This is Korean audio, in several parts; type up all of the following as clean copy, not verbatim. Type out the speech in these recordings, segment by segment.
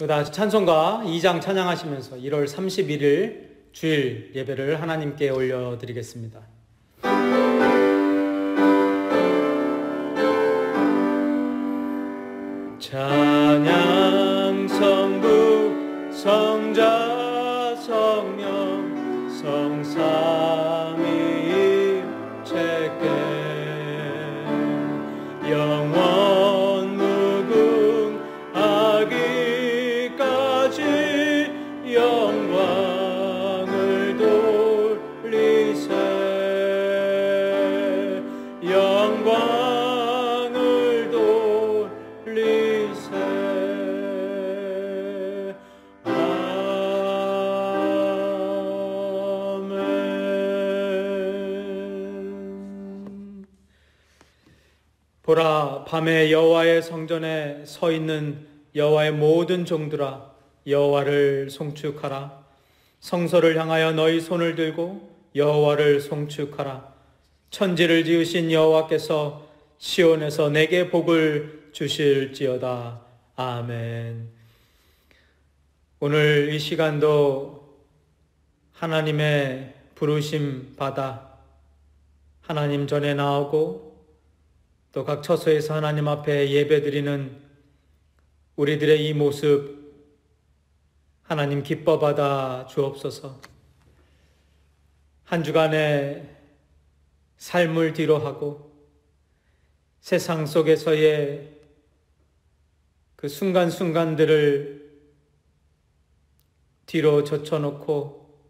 다 찬송가 2장 찬양하시면서 1월 31일 주일 예배를 하나님께 올려드리겠습니다. 찬양 성부 성자 성령 성삼위 체계 영원 무궁하기까지 영광을 돌리세 영광을 돌리세 아멘. 보라, 밤에 여호와의 성전에 서 있는 여호와의 모든 종들아, 여호와를 송축하라. 성소를 향하여 너희 손을 들고 여호와를 송축하라. 천지를 지으신 여호와께서 시온에서 내게 복을 주실지어다. 아멘. 오늘 이 시간도 하나님의 부르심 받아 하나님 전에 나오고 또 각 처소에서 하나님 앞에 예배드리는 우리들의 이 모습 하나님 기뻐 받아 주옵소서. 한 주간의 삶을 뒤로 하고 세상 속에서의 그 순간순간들을 뒤로 젖혀놓고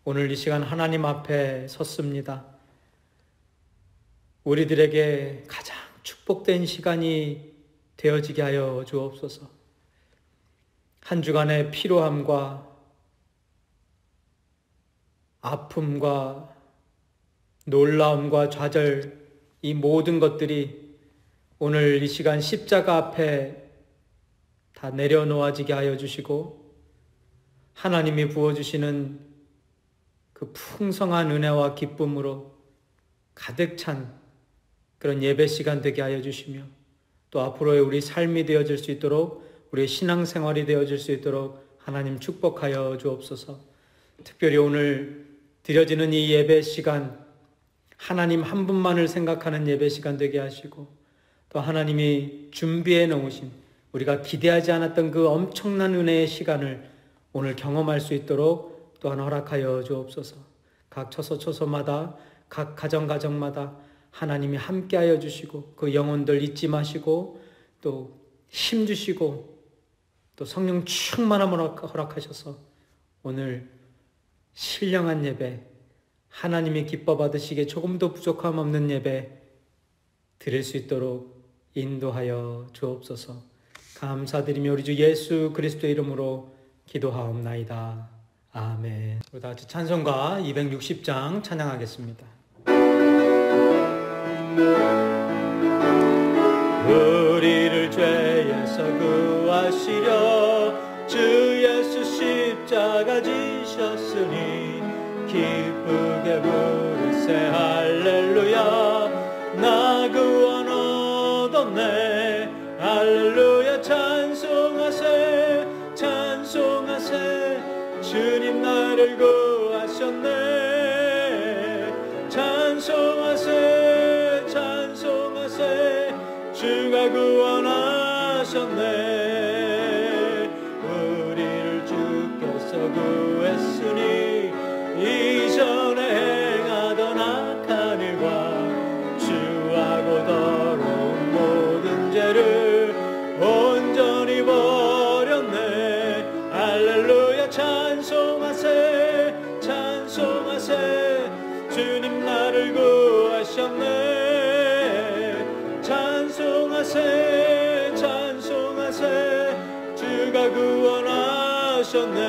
오늘 이 시간 하나님 앞에 섰습니다. 우리들에게 가장 축복된 시간이 되어지게 하여 주옵소서. 한 주간의 피로함과 아픔과 놀라움과 좌절, 이 모든 것들이 오늘 이 시간 십자가 앞에 다 내려놓아지게 하여 주시고 하나님이 부어주시는 그 풍성한 은혜와 기쁨으로 가득 찬 그런 예배 시간 되게 하여 주시며 또 앞으로의 우리 삶이 되어질 수 있도록 우리의 신앙생활이 되어질 수 있도록 하나님 축복하여 주옵소서. 특별히 오늘 드려지는 이 예배 시간 하나님 한 분만을 생각하는 예배 시간 되게 하시고 또 하나님이 준비해 놓으신 우리가 기대하지 않았던 그 엄청난 은혜의 시간을 오늘 경험할 수 있도록 또한 허락하여 주옵소서. 각 처소마다 각 가정마다 하나님이 함께하여 주시고 그 영혼들 잊지 마시고 또 힘 주시고 또 성령 충만함을 허락하셔서 오늘 신령한 예배, 하나님이 기뻐 받으시기에 조금도 부족함 없는 예배 드릴 수 있도록 인도하여 주옵소서. 감사드리며 우리 주 예수 그리스도의 이름으로 기도하옵나이다. 아멘. 우리 다 같이 찬송가 260장 찬양하겠습니다. 우리를 죄에서 구하시려 주 예수 십자가 지셨으니 기쁘게 부르세 할렐루야. 나 구원 얻었네 할렐루야. 찬송하세 찬송하세 주님 나를 구하셨네. 찬송하세 찬송하세 주가 구원하셨네. 우리를 주께서 구했으니 이전에 행하던 악한 일과 주하고 더러운 모든 죄를 온전히 버렸네. 할렐루야. 찬송하세 찬송하세 주님 나를 구하셨네. 찬송하세 찬송하세 주가 구원하셨네.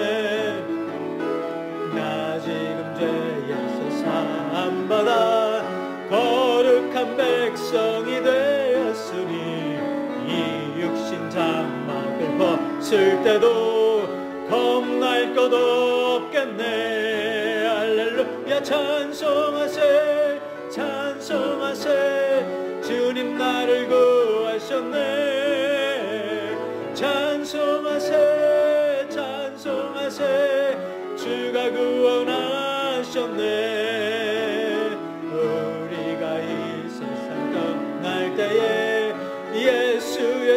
나 지금 죄에서 사함받아 거룩한 백성이 되었으니 이 육신 장막을 벗을 때도 겁날 것 없겠네. 할렐루야. 찬송하세 찬송하세 주님 나를 구하셨네. 찬송하세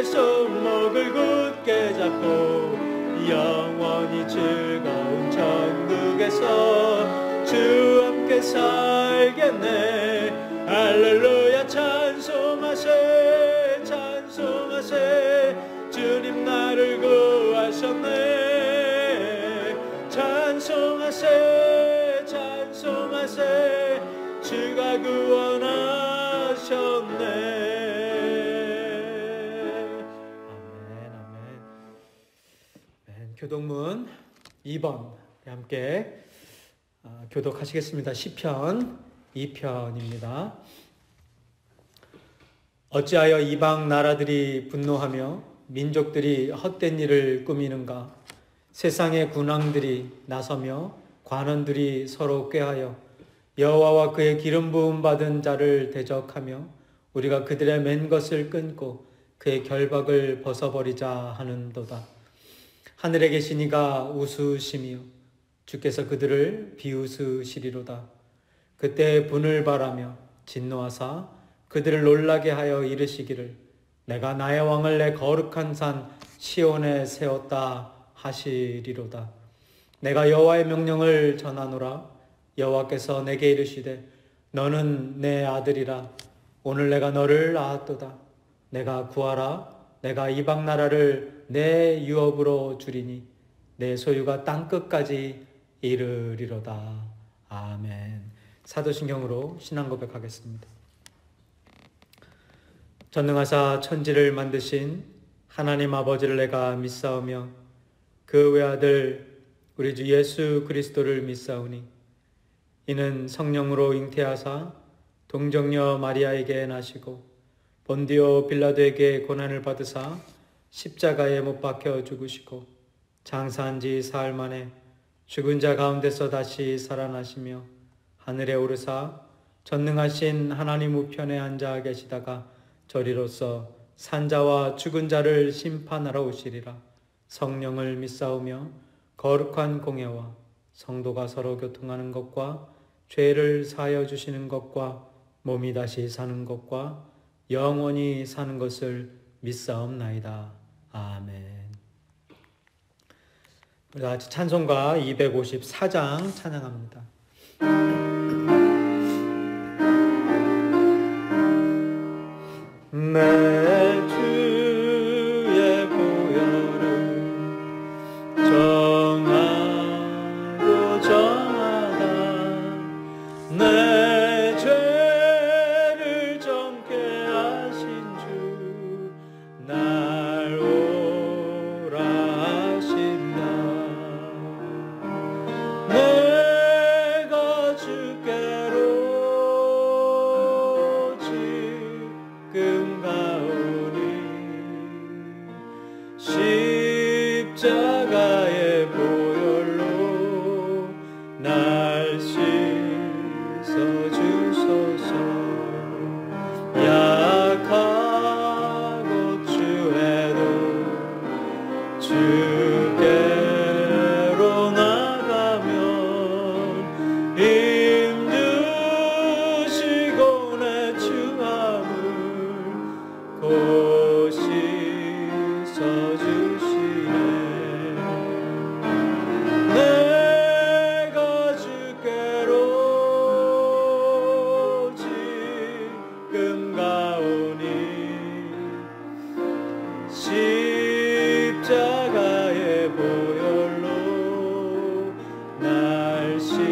손목을 굳게 잡고 영원히 즐거운 천국에서 주 함께 살겠네. 할렐루야 찬송하세 찬송하세 주님 나를 구하셨네. 찬송하세 찬송하세 주가 구원하셨네. 교독문 2번 함께 교독하시겠습니다. 시편 2편입니다. 어찌하여 이방 나라들이 분노하며 민족들이 헛된 일을 꾸미는가. 세상의 군왕들이 나서며 관원들이 서로 꾀하여 여호와와 그의 기름 부음 받은 자를 대적하며 우리가 그들의 맨 것을 끊고 그의 결박을 벗어버리자 하는도다. 하늘에 계신 이가 웃으시며 주께서 그들을 비웃으시리로다. 그때 분을 바라며 진노하사 그들을 놀라게 하여 이르시기를 내가 나의 왕을 내 거룩한 산 시온에 세웠다 하시리로다. 내가 여호와의 명령을 전하노라. 여호와께서 내게 이르시되 너는 내 아들이라. 오늘 내가 너를 낳았도다. 내가 구하라. 내가 이방 나라를 내 유업으로 주리니 내 소유가 땅끝까지 이르리로다. 아멘. 사도신경으로 신앙 고백하겠습니다. 전능하사 천지를 만드신 하나님 아버지를 내가 믿사오며 그 외아들 우리 주 예수 그리스도를 믿사오니 이는 성령으로 잉태하사 동정녀 마리아에게 나시고 본디오 빌라도에게 고난을 받으사 십자가에 못 박혀 죽으시고 장사한 지 사흘 만에 죽은 자 가운데서 다시 살아나시며 하늘에 오르사 전능하신 하나님 우편에 앉아 계시다가 저리로서 산자와 죽은 자를 심판하러 오시리라. 성령을 믿사오며 거룩한 공예와 성도가 서로 교통하는 것과 죄를 사하여 주시는 것과 몸이 다시 사는 것과 영원히 사는 것을 믿사옵나이다. 아멘. 우리 같이 찬송가 254장 찬양합니다. 내 주의 보혈은 정하고 정하다. 내 죄를 정케 하신 주 날 오라 하신다. 내가 주께로 지금 가오니 십자가의 보혈로 날 씻어주소서. 약하고 추해도 주께로 나가면 힘주시고 내 추함을 곧 씻어주시네. 내가 주께로 지금 가오니 십자가의 보혈로 날 씻어주소서.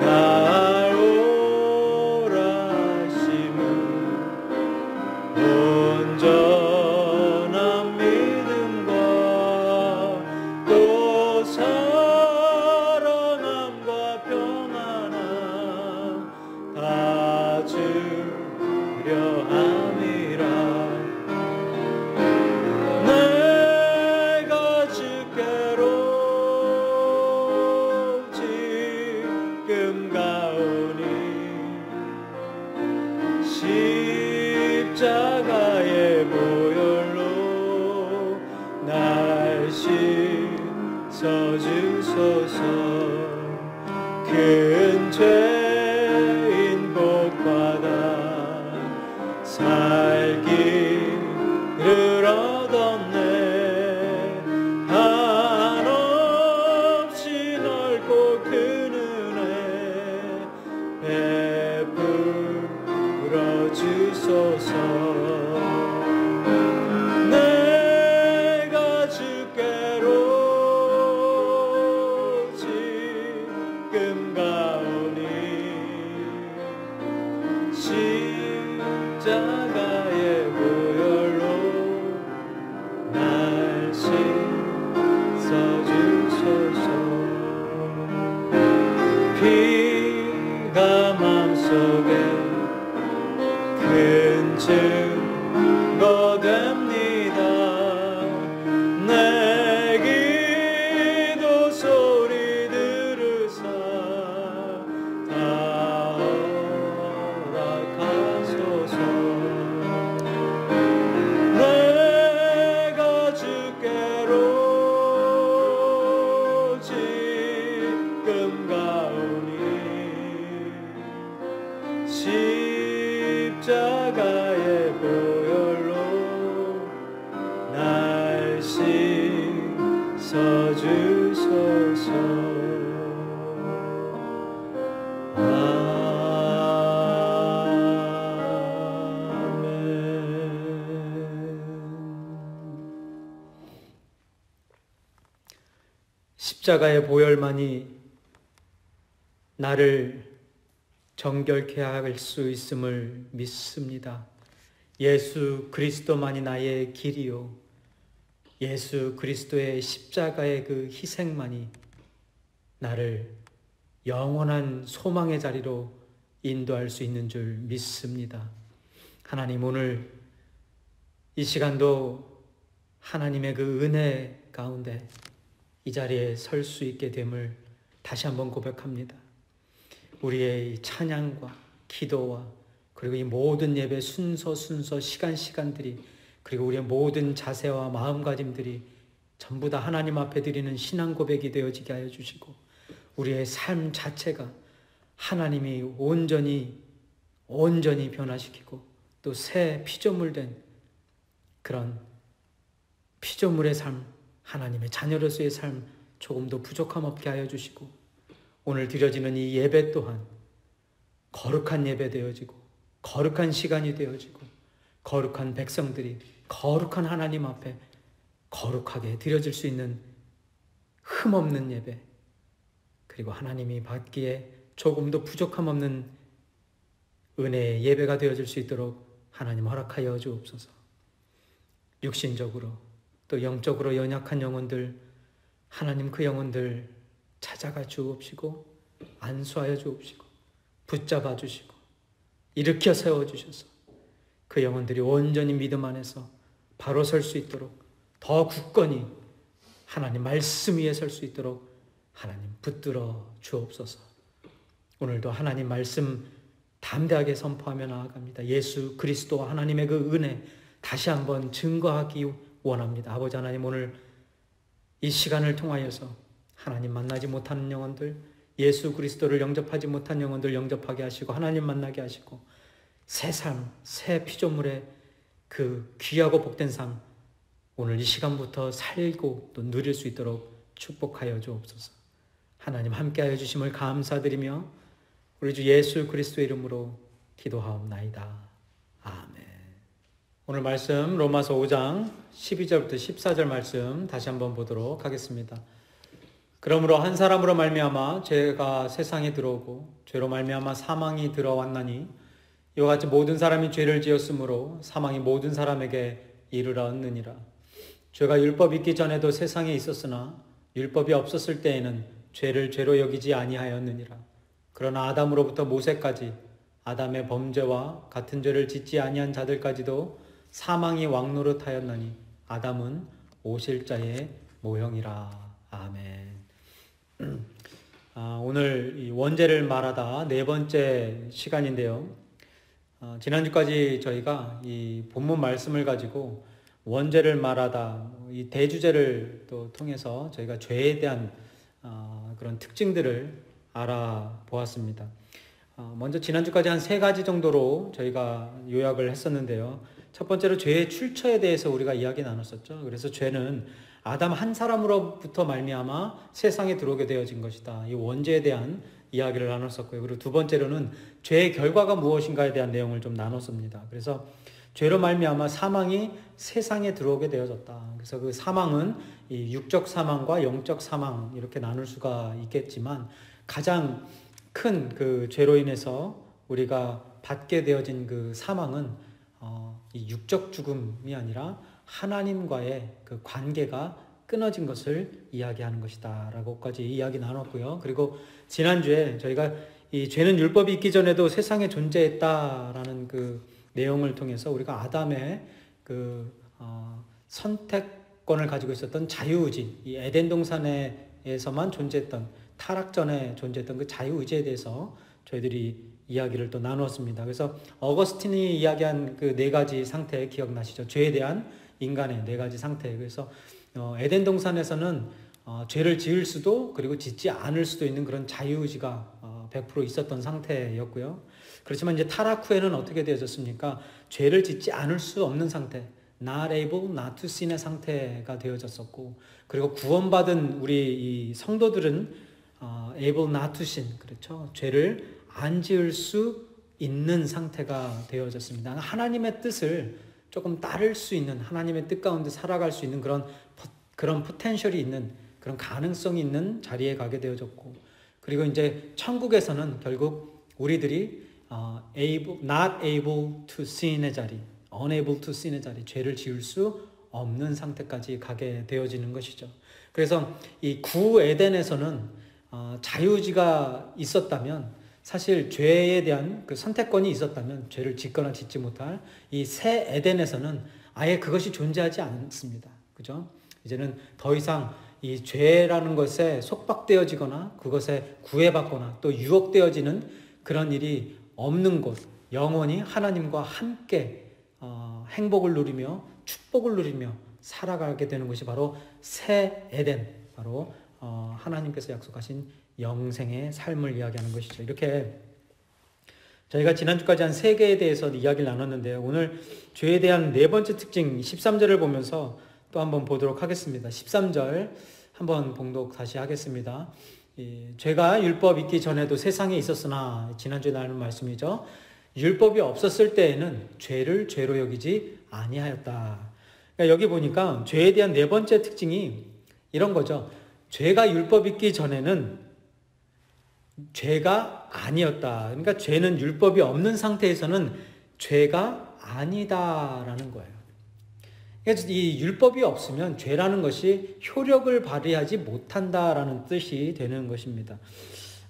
날 오라 하심은 온전한 믿음과 또 사랑함과 평안함 다 주려 함이라. 내가 주께로 지금 가오니 십자가의 보혈로 날 씻어주소서. 큰 죄인 복받아 베풀어 주소서. 내가 주께로 지금 가오니 십자가의 보혈로 날 씻어주소서. 피가 맘속에 큰 증거 됩니다. 내 기도 소리 들으사 다 허락하소서. 내가 주께로 지금 가오니 십자가의 보혈로 날 씻어주소서. 십자가의 보혈만이 나를 정결케 할 수 있음을 믿습니다. 예수 그리스도만이 나의 길이요, 예수 그리스도의 십자가의 그 희생만이 나를 영원한 소망의 자리로 인도할 수 있는 줄 믿습니다. 하나님, 오늘 이 시간도 하나님의 그 은혜 가운데 이 자리에 설 수 있게 됨을 다시 한번 고백합니다. 우리의 이 찬양과 기도와 그리고 이 모든 예배 순서 시간들이, 그리고 우리의 모든 자세와 마음가짐들이 전부 다 하나님 앞에 드리는 신앙 고백이 되어지게 하여 주시고, 우리의 삶 자체가 하나님이 온전히 변화시키고 또 새 피조물 된 그런 피조물의 삶, 하나님의 자녀로서의 삶 조금도 부족함 없게 하여 주시고, 오늘 드려지는 이 예배 또한 거룩한 예배 되어지고 거룩한 시간이 되어지고 거룩한 백성들이 거룩한 하나님 앞에 거룩하게 드려질 수 있는 흠없는 예배, 그리고 하나님이 받기에 조금도 부족함 없는 은혜의 예배가 되어질 수 있도록 하나님 허락하여 주옵소서. 육신적으로 또 영적으로 연약한 영혼들, 하나님 그 영혼들 찾아가 주옵시고 안수하여 주옵시고 붙잡아 주시고 일으켜 세워주셔서 그 영혼들이 온전히 믿음 안에서 바로 설 수 있도록, 더 굳건히 하나님 말씀 위에 설 수 있도록 하나님 붙들어 주옵소서. 오늘도 하나님 말씀 담대하게 선포하며 나아갑니다. 예수 그리스도와 하나님의 그 은혜 다시 한번 증거하기 원합니다. 아버지 하나님, 오늘 이 시간을 통하여서 하나님 만나지 못하는 영혼들, 예수 그리스도를 영접하지 못한 영혼들 영접하게 하시고 하나님 만나게 하시고 새 삶, 새 피조물의 그 귀하고 복된 삶, 오늘 이 시간부터 살고 또 누릴 수 있도록 축복하여 주옵소서. 하나님 함께하여 주심을 감사드리며 우리 주 예수 그리스도의 이름으로 기도하옵나이다. 아멘. 오늘 말씀 로마서 5장 12절부터 14절 말씀 다시 한번 보도록 하겠습니다. 그러므로 한 사람으로 말미암아 죄가 세상에 들어오고 죄로 말미암아 사망이 들어왔나니 이와 같이 모든 사람이 죄를 지었으므로 사망이 모든 사람에게 이르렀느니라. 죄가 율법이 있기 전에도 세상에 있었으나 율법이 없었을 때에는 죄를 죄로 여기지 아니하였느니라. 그러나 아담으로부터 모세까지 아담의 범죄와 같은 죄를 짓지 아니한 자들까지도 사망이 왕노릇하였나니 아담은 오실 자의 모형이라. 아멘. 오늘 이 원죄를 말하다 네 번째 시간인데요. 지난주까지 저희가 이 본문 말씀을 가지고 원죄를 말하다 이 대주제를 또 통해서 저희가 죄에 대한 그런 특징들을 알아보았습니다. 먼저 지난주까지 한 3가지 정도로 저희가 요약을 했었는데요. 첫 번째로 죄의 출처에 대해서 우리가 이야기 나눴었죠. 그래서 죄는 아담 한 사람으로부터 말미암아 세상에 들어오게 되어진 것이다. 이 원죄에 대한 이야기를 나눴었고요. 그리고 두 번째로는 죄의 결과가 무엇인가에 대한 내용을 좀 나눴습니다. 그래서 죄로 말미암아 사망이 세상에 들어오게 되어졌다. 그래서 그 사망은 이 육적 사망과 영적 사망 이렇게 나눌 수가 있겠지만 가장 큰 그 죄로 인해서 우리가 받게 되어진 그 사망은 이 육적 죽음이 아니라 하나님과의 그 관계가 끊어진 것을 이야기하는 것이다 라고까지 이야기 나눴고요. 그리고 지난주에 저희가 이 죄는 율법이 있기 전에도 세상에 존재했다라는 그 내용을 통해서 우리가 아담의 그 선택권을 가지고 있었던 자유의지, 이 에덴 동산에서만 존재했던 타락 전에 존재했던 그 자유의지에 대해서 저희들이 이야기를 또 나누었습니다. 그래서 어거스틴이 이야기한 그 네 가지 상태 기억나시죠? 죄에 대한 인간의 네 가지 상태. 그래서 에덴 동산에서는 죄를 지을 수도 그리고 짓지 않을 수도 있는 그런 자유의지가 100% 있었던 상태였고요. 그렇지만 이제 타락 후에는 어떻게 되어졌습니까? 죄를 짓지 않을 수 없는 상태, not able, not to sin의 상태가 되어졌었고, 그리고 구원받은 우리 이 성도들은 able not to sin, 그렇죠? 죄를 안 지을 수 있는 상태가 되어졌습니다. 하나님의 뜻을 조금 따를 수 있는, 하나님의 뜻 가운데 살아갈 수 있는 그런 포텐셜이 있는, 그런 가능성이 있는 자리에 가게 되어졌고, 그리고 이제 천국에서는 결국 우리들이 not able to sin의 자리, unable to sin의 자리, 죄를 지을 수 없는 상태까지 가게 되어지는 것이죠. 그래서 이 구 에덴에서는 자유의지가 있었다면, 사실 죄에 대한 그 선택권이 있었다면 죄를 짓거나 짓지 못할 이 새 에덴에서는 아예 그것이 존재하지 않습니다. 그죠? 이제는 더 이상 이 죄라는 것에 속박되어지거나 그것에 구애받거나 또 유혹되어지는 그런 일이 없는 곳, 영원히 하나님과 함께 행복을 누리며 축복을 누리며 살아가게 되는 것이 바로 새 에덴, 바로 하나님께서 약속하신 영생의 삶을 이야기하는 것이죠. 이렇게 저희가 지난주까지 한 세 개에 대해서 이야기를 나눴는데요. 오늘 죄에 대한 네 번째 특징 13절을 보면서 또 한번 보도록 하겠습니다. 13절 한번 봉독 다시 하겠습니다. 죄가 율법 있기 전에도 세상에 있었으나, 지난주에 나눈 말씀이죠. 율법이 없었을 때에는 죄를 죄로 여기지 아니하였다. 그러니까 여기 보니까 죄에 대한 네 번째 특징이 이런 거죠. 죄가 율법 있기 전에는 죄가 아니었다. 그러니까 죄는 율법이 없는 상태에서는 죄가 아니다라는 거예요. 그래서 이 율법이 없으면 죄라는 것이 효력을 발휘하지 못한다라는 뜻이 되는 것입니다.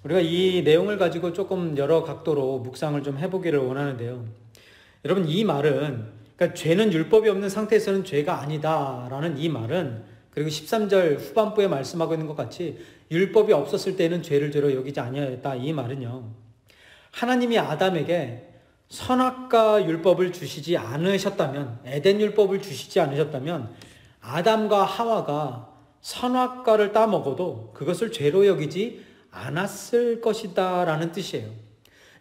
우리가 이 내용을 가지고 조금 여러 각도로 묵상을 좀 해보기를 원하는데요. 여러분, 이 말은, 그러니까 죄는 율법이 없는 상태에서는 죄가 아니다라는 이 말은, 그리고 13절 후반부에 말씀하고 있는 것 같이 율법이 없었을 때는 죄를 죄로 여기지 아니하였다, 이 말은요, 하나님이 아담에게 선악과 율법을 주시지 않으셨다면, 에덴 율법을 주시지 않으셨다면 아담과 하와가 선악과를 따먹어도 그것을 죄로 여기지 않았을 것이다 라는 뜻이에요.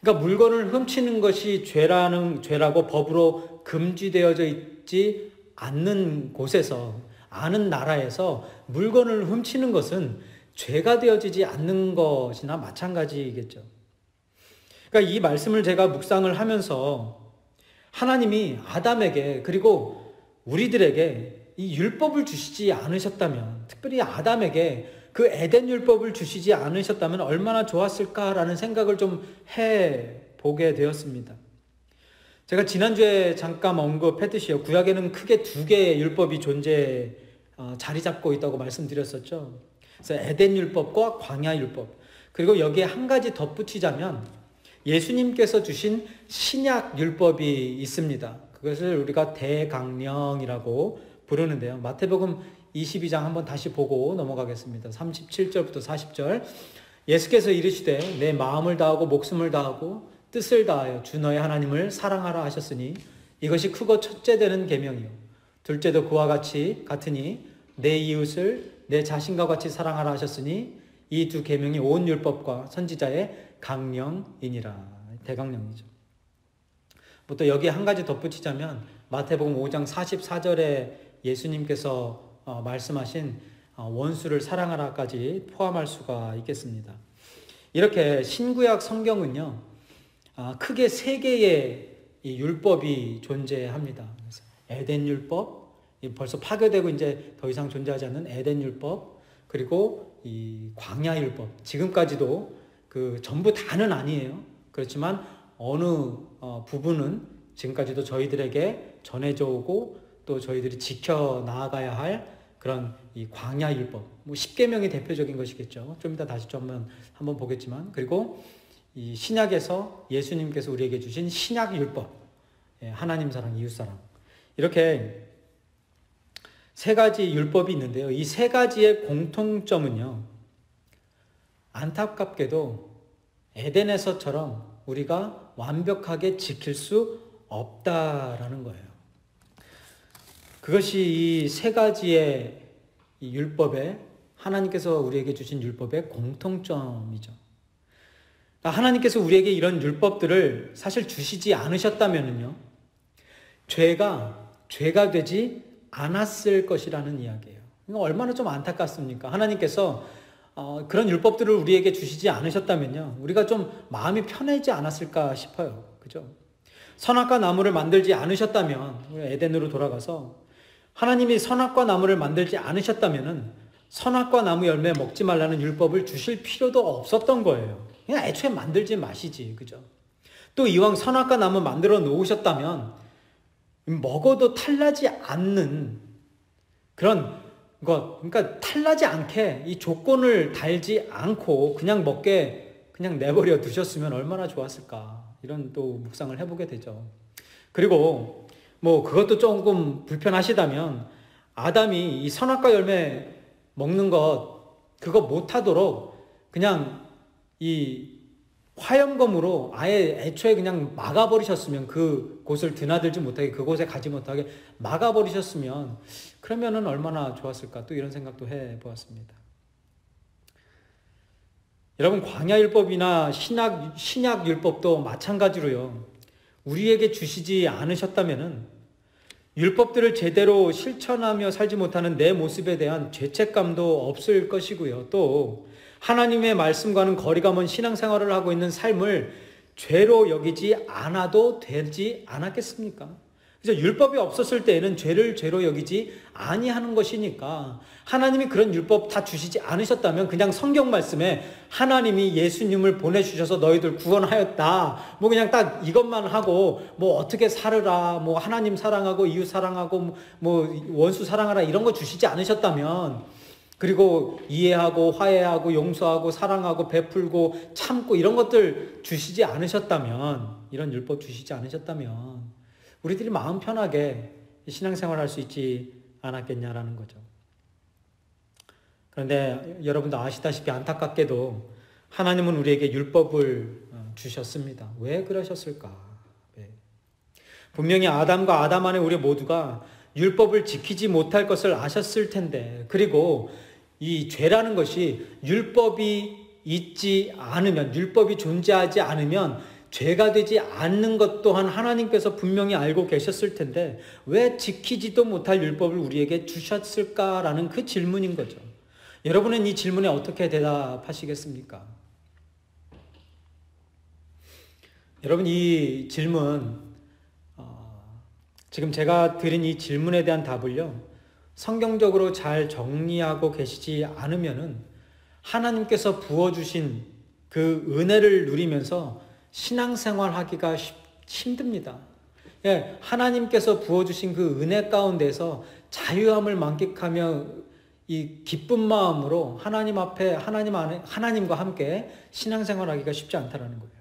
그러니까 물건을 훔치는 것이 죄라고 법으로 금지되어져 있지 않는 곳에서, 아는 나라에서 물건을 훔치는 것은 죄가 되어지지 않는 것이나 마찬가지겠죠. 그러니까 이 말씀을 제가 묵상을 하면서 하나님이 아담에게, 그리고 우리들에게 이 율법을 주시지 않으셨다면, 특별히 아담에게 그 에덴 율법을 주시지 않으셨다면 얼마나 좋았을까라는 생각을 좀 해보게 되었습니다. 제가 지난주에 잠깐 언급했듯이요, 구약에는 크게 두 개의 율법이 자리 잡고 있다고 말씀드렸었죠. 그래서 에덴 율법과 광야 율법, 그리고 여기에 한 가지 덧붙이자면 예수님께서 주신 신약 율법이 있습니다. 그것을 우리가 대강령이라고 부르는데요. 마태복음 22장 한번 다시 보고 넘어가겠습니다. 37절부터 40절. 예수께서 이르시되 내 마음을 다하고 목숨을 다하고 뜻을 다하여 주 너의 하나님을 사랑하라 하셨으니 이것이 크고 첫째 되는 계명이요 둘째도 그와 같으니 내 이웃을 내 자신과 같이 사랑하라 하셨으니 이 두 계명이 온 율법과 선지자의 강령이니라. 대강령이죠. 또 여기에 한 가지 덧붙이자면 마태복음 5장 44절에 예수님께서 말씀하신 원수를 사랑하라까지 포함할 수가 있겠습니다. 이렇게 신구약 성경은요, 크게 세 개의 이 율법이 존재합니다. 그래서 에덴 율법, 벌써 파괴되고 이제 더 이상 존재하지 않는 에덴 율법, 그리고 이 광야 율법. 지금까지도 그 전부 다는 아니에요. 그렇지만 어느 부분은 지금까지도 저희들에게 전해져 오고 또 저희들이 지켜 나아가야 할 그런 이 광야 율법, 뭐 십계명이 대표적인 것이겠죠. 좀 이따 다시 좀 한번 보겠지만, 그리고 이 신약에서 예수님께서 우리에게 주신 신약 율법, 하나님 사랑, 이웃 사랑, 이렇게 세 가지 율법이 있는데요. 이 세 가지의 공통점은요, 안타깝게도 에덴에서처럼 우리가 완벽하게 지킬 수 없다라는 거예요. 그것이 이 세 가지의 이 율법에, 하나님께서 우리에게 주신 율법의 공통점이죠. 그러니까 하나님께서 우리에게 이런 율법들을 사실 주시지 않으셨다면요, 죄가 되지 않았을 것이라는 이야기예요. 얼마나 좀 안타깝습니까? 하나님께서 그런 율법들을 우리에게 주시지 않으셨다면요, 우리가 좀 마음이 편하지 않았을까 싶어요. 그죠? 선악과 나무를 만들지 않으셨다면, 에덴으로 돌아가서 하나님이 선악과 나무를 만들지 않으셨다면 선악과 나무 열매 먹지 말라는 율법을 주실 필요도 없었던 거예요. 그냥 애초에 만들지 마시지. 그죠? 또 이왕 선악과 나무 만들어 놓으셨다면 먹어도 탈나지 않는 그런 것, 그러니까 탈나지 않게 이 조건을 달지 않고 그냥 먹게 그냥 내버려 두셨으면 얼마나 좋았을까, 이런 또 묵상을 해보게 되죠. 그리고 뭐 그것도 조금 불편하시다면 아담이 이 선악과 열매 먹는 것 그거 못하도록 그냥 이 화염검으로 아예 애초에 그냥 막아버리셨으면, 그 곳을 드나들지 못하게, 그곳에 가지 못하게 막아버리셨으면 그러면은 얼마나 좋았을까, 또 이런 생각도 해보았습니다. 여러분, 광야율법이나 신약율법도 마찬가지로요, 우리에게 주시지 않으셨다면은 율법들을 제대로 실천하며 살지 못하는 내 모습에 대한 죄책감도 없을 것이고요. 또 하나님의 말씀과는 거리가 먼 신앙생활을 하고 있는 삶을 죄로 여기지 않아도 되지 않았겠습니까? 그래서 율법이 없었을 때에는 죄를 죄로 여기지 아니하는 것이니까, 하나님이 그런 율법 다 주시지 않으셨다면 그냥 성경 말씀에 하나님이 예수님을 보내주셔서 너희들 구원하였다, 뭐 그냥 딱 이것만 하고 뭐 어떻게 살으라, 뭐 하나님 사랑하고 이웃 사랑하고 뭐 원수 사랑하라, 이런 거 주시지 않으셨다면, 그리고 이해하고 화해하고 용서하고 사랑하고 베풀고 참고 이런 것들 주시지 않으셨다면, 이런 율법 주시지 않으셨다면 우리들이 마음 편하게 신앙생활 할 수 있지 않았겠냐라는 거죠. 그런데 여러분도 아시다시피 안타깝게도 하나님은 우리에게 율법을 주셨습니다. 왜 그러셨을까? 분명히 아담과 아담 안에 우리 모두가 율법을 지키지 못할 것을 아셨을 텐데, 그리고 이 죄라는 것이 율법이 있지 않으면, 율법이 존재하지 않으면 죄가 되지 않는 것 또한 하나님께서 분명히 알고 계셨을 텐데 왜 지키지도 못할 율법을 우리에게 주셨을까라는 그 질문인 거죠. 여러분은 이 질문에 어떻게 대답하시겠습니까? 여러분, 이 질문, 지금 제가 드린 이 질문에 대한 답을요, 성경적으로 잘 정리하고 계시지 않으면은 하나님께서 부어주신 그 은혜를 누리면서 신앙생활 하기가 힘듭니다. 예, 하나님께서 부어주신 그 은혜 가운데서 자유함을 만끽하며 이 기쁜 마음으로 하나님 앞에, 하나님과 함께 신앙생활 하기가 쉽지 않다라는 거예요.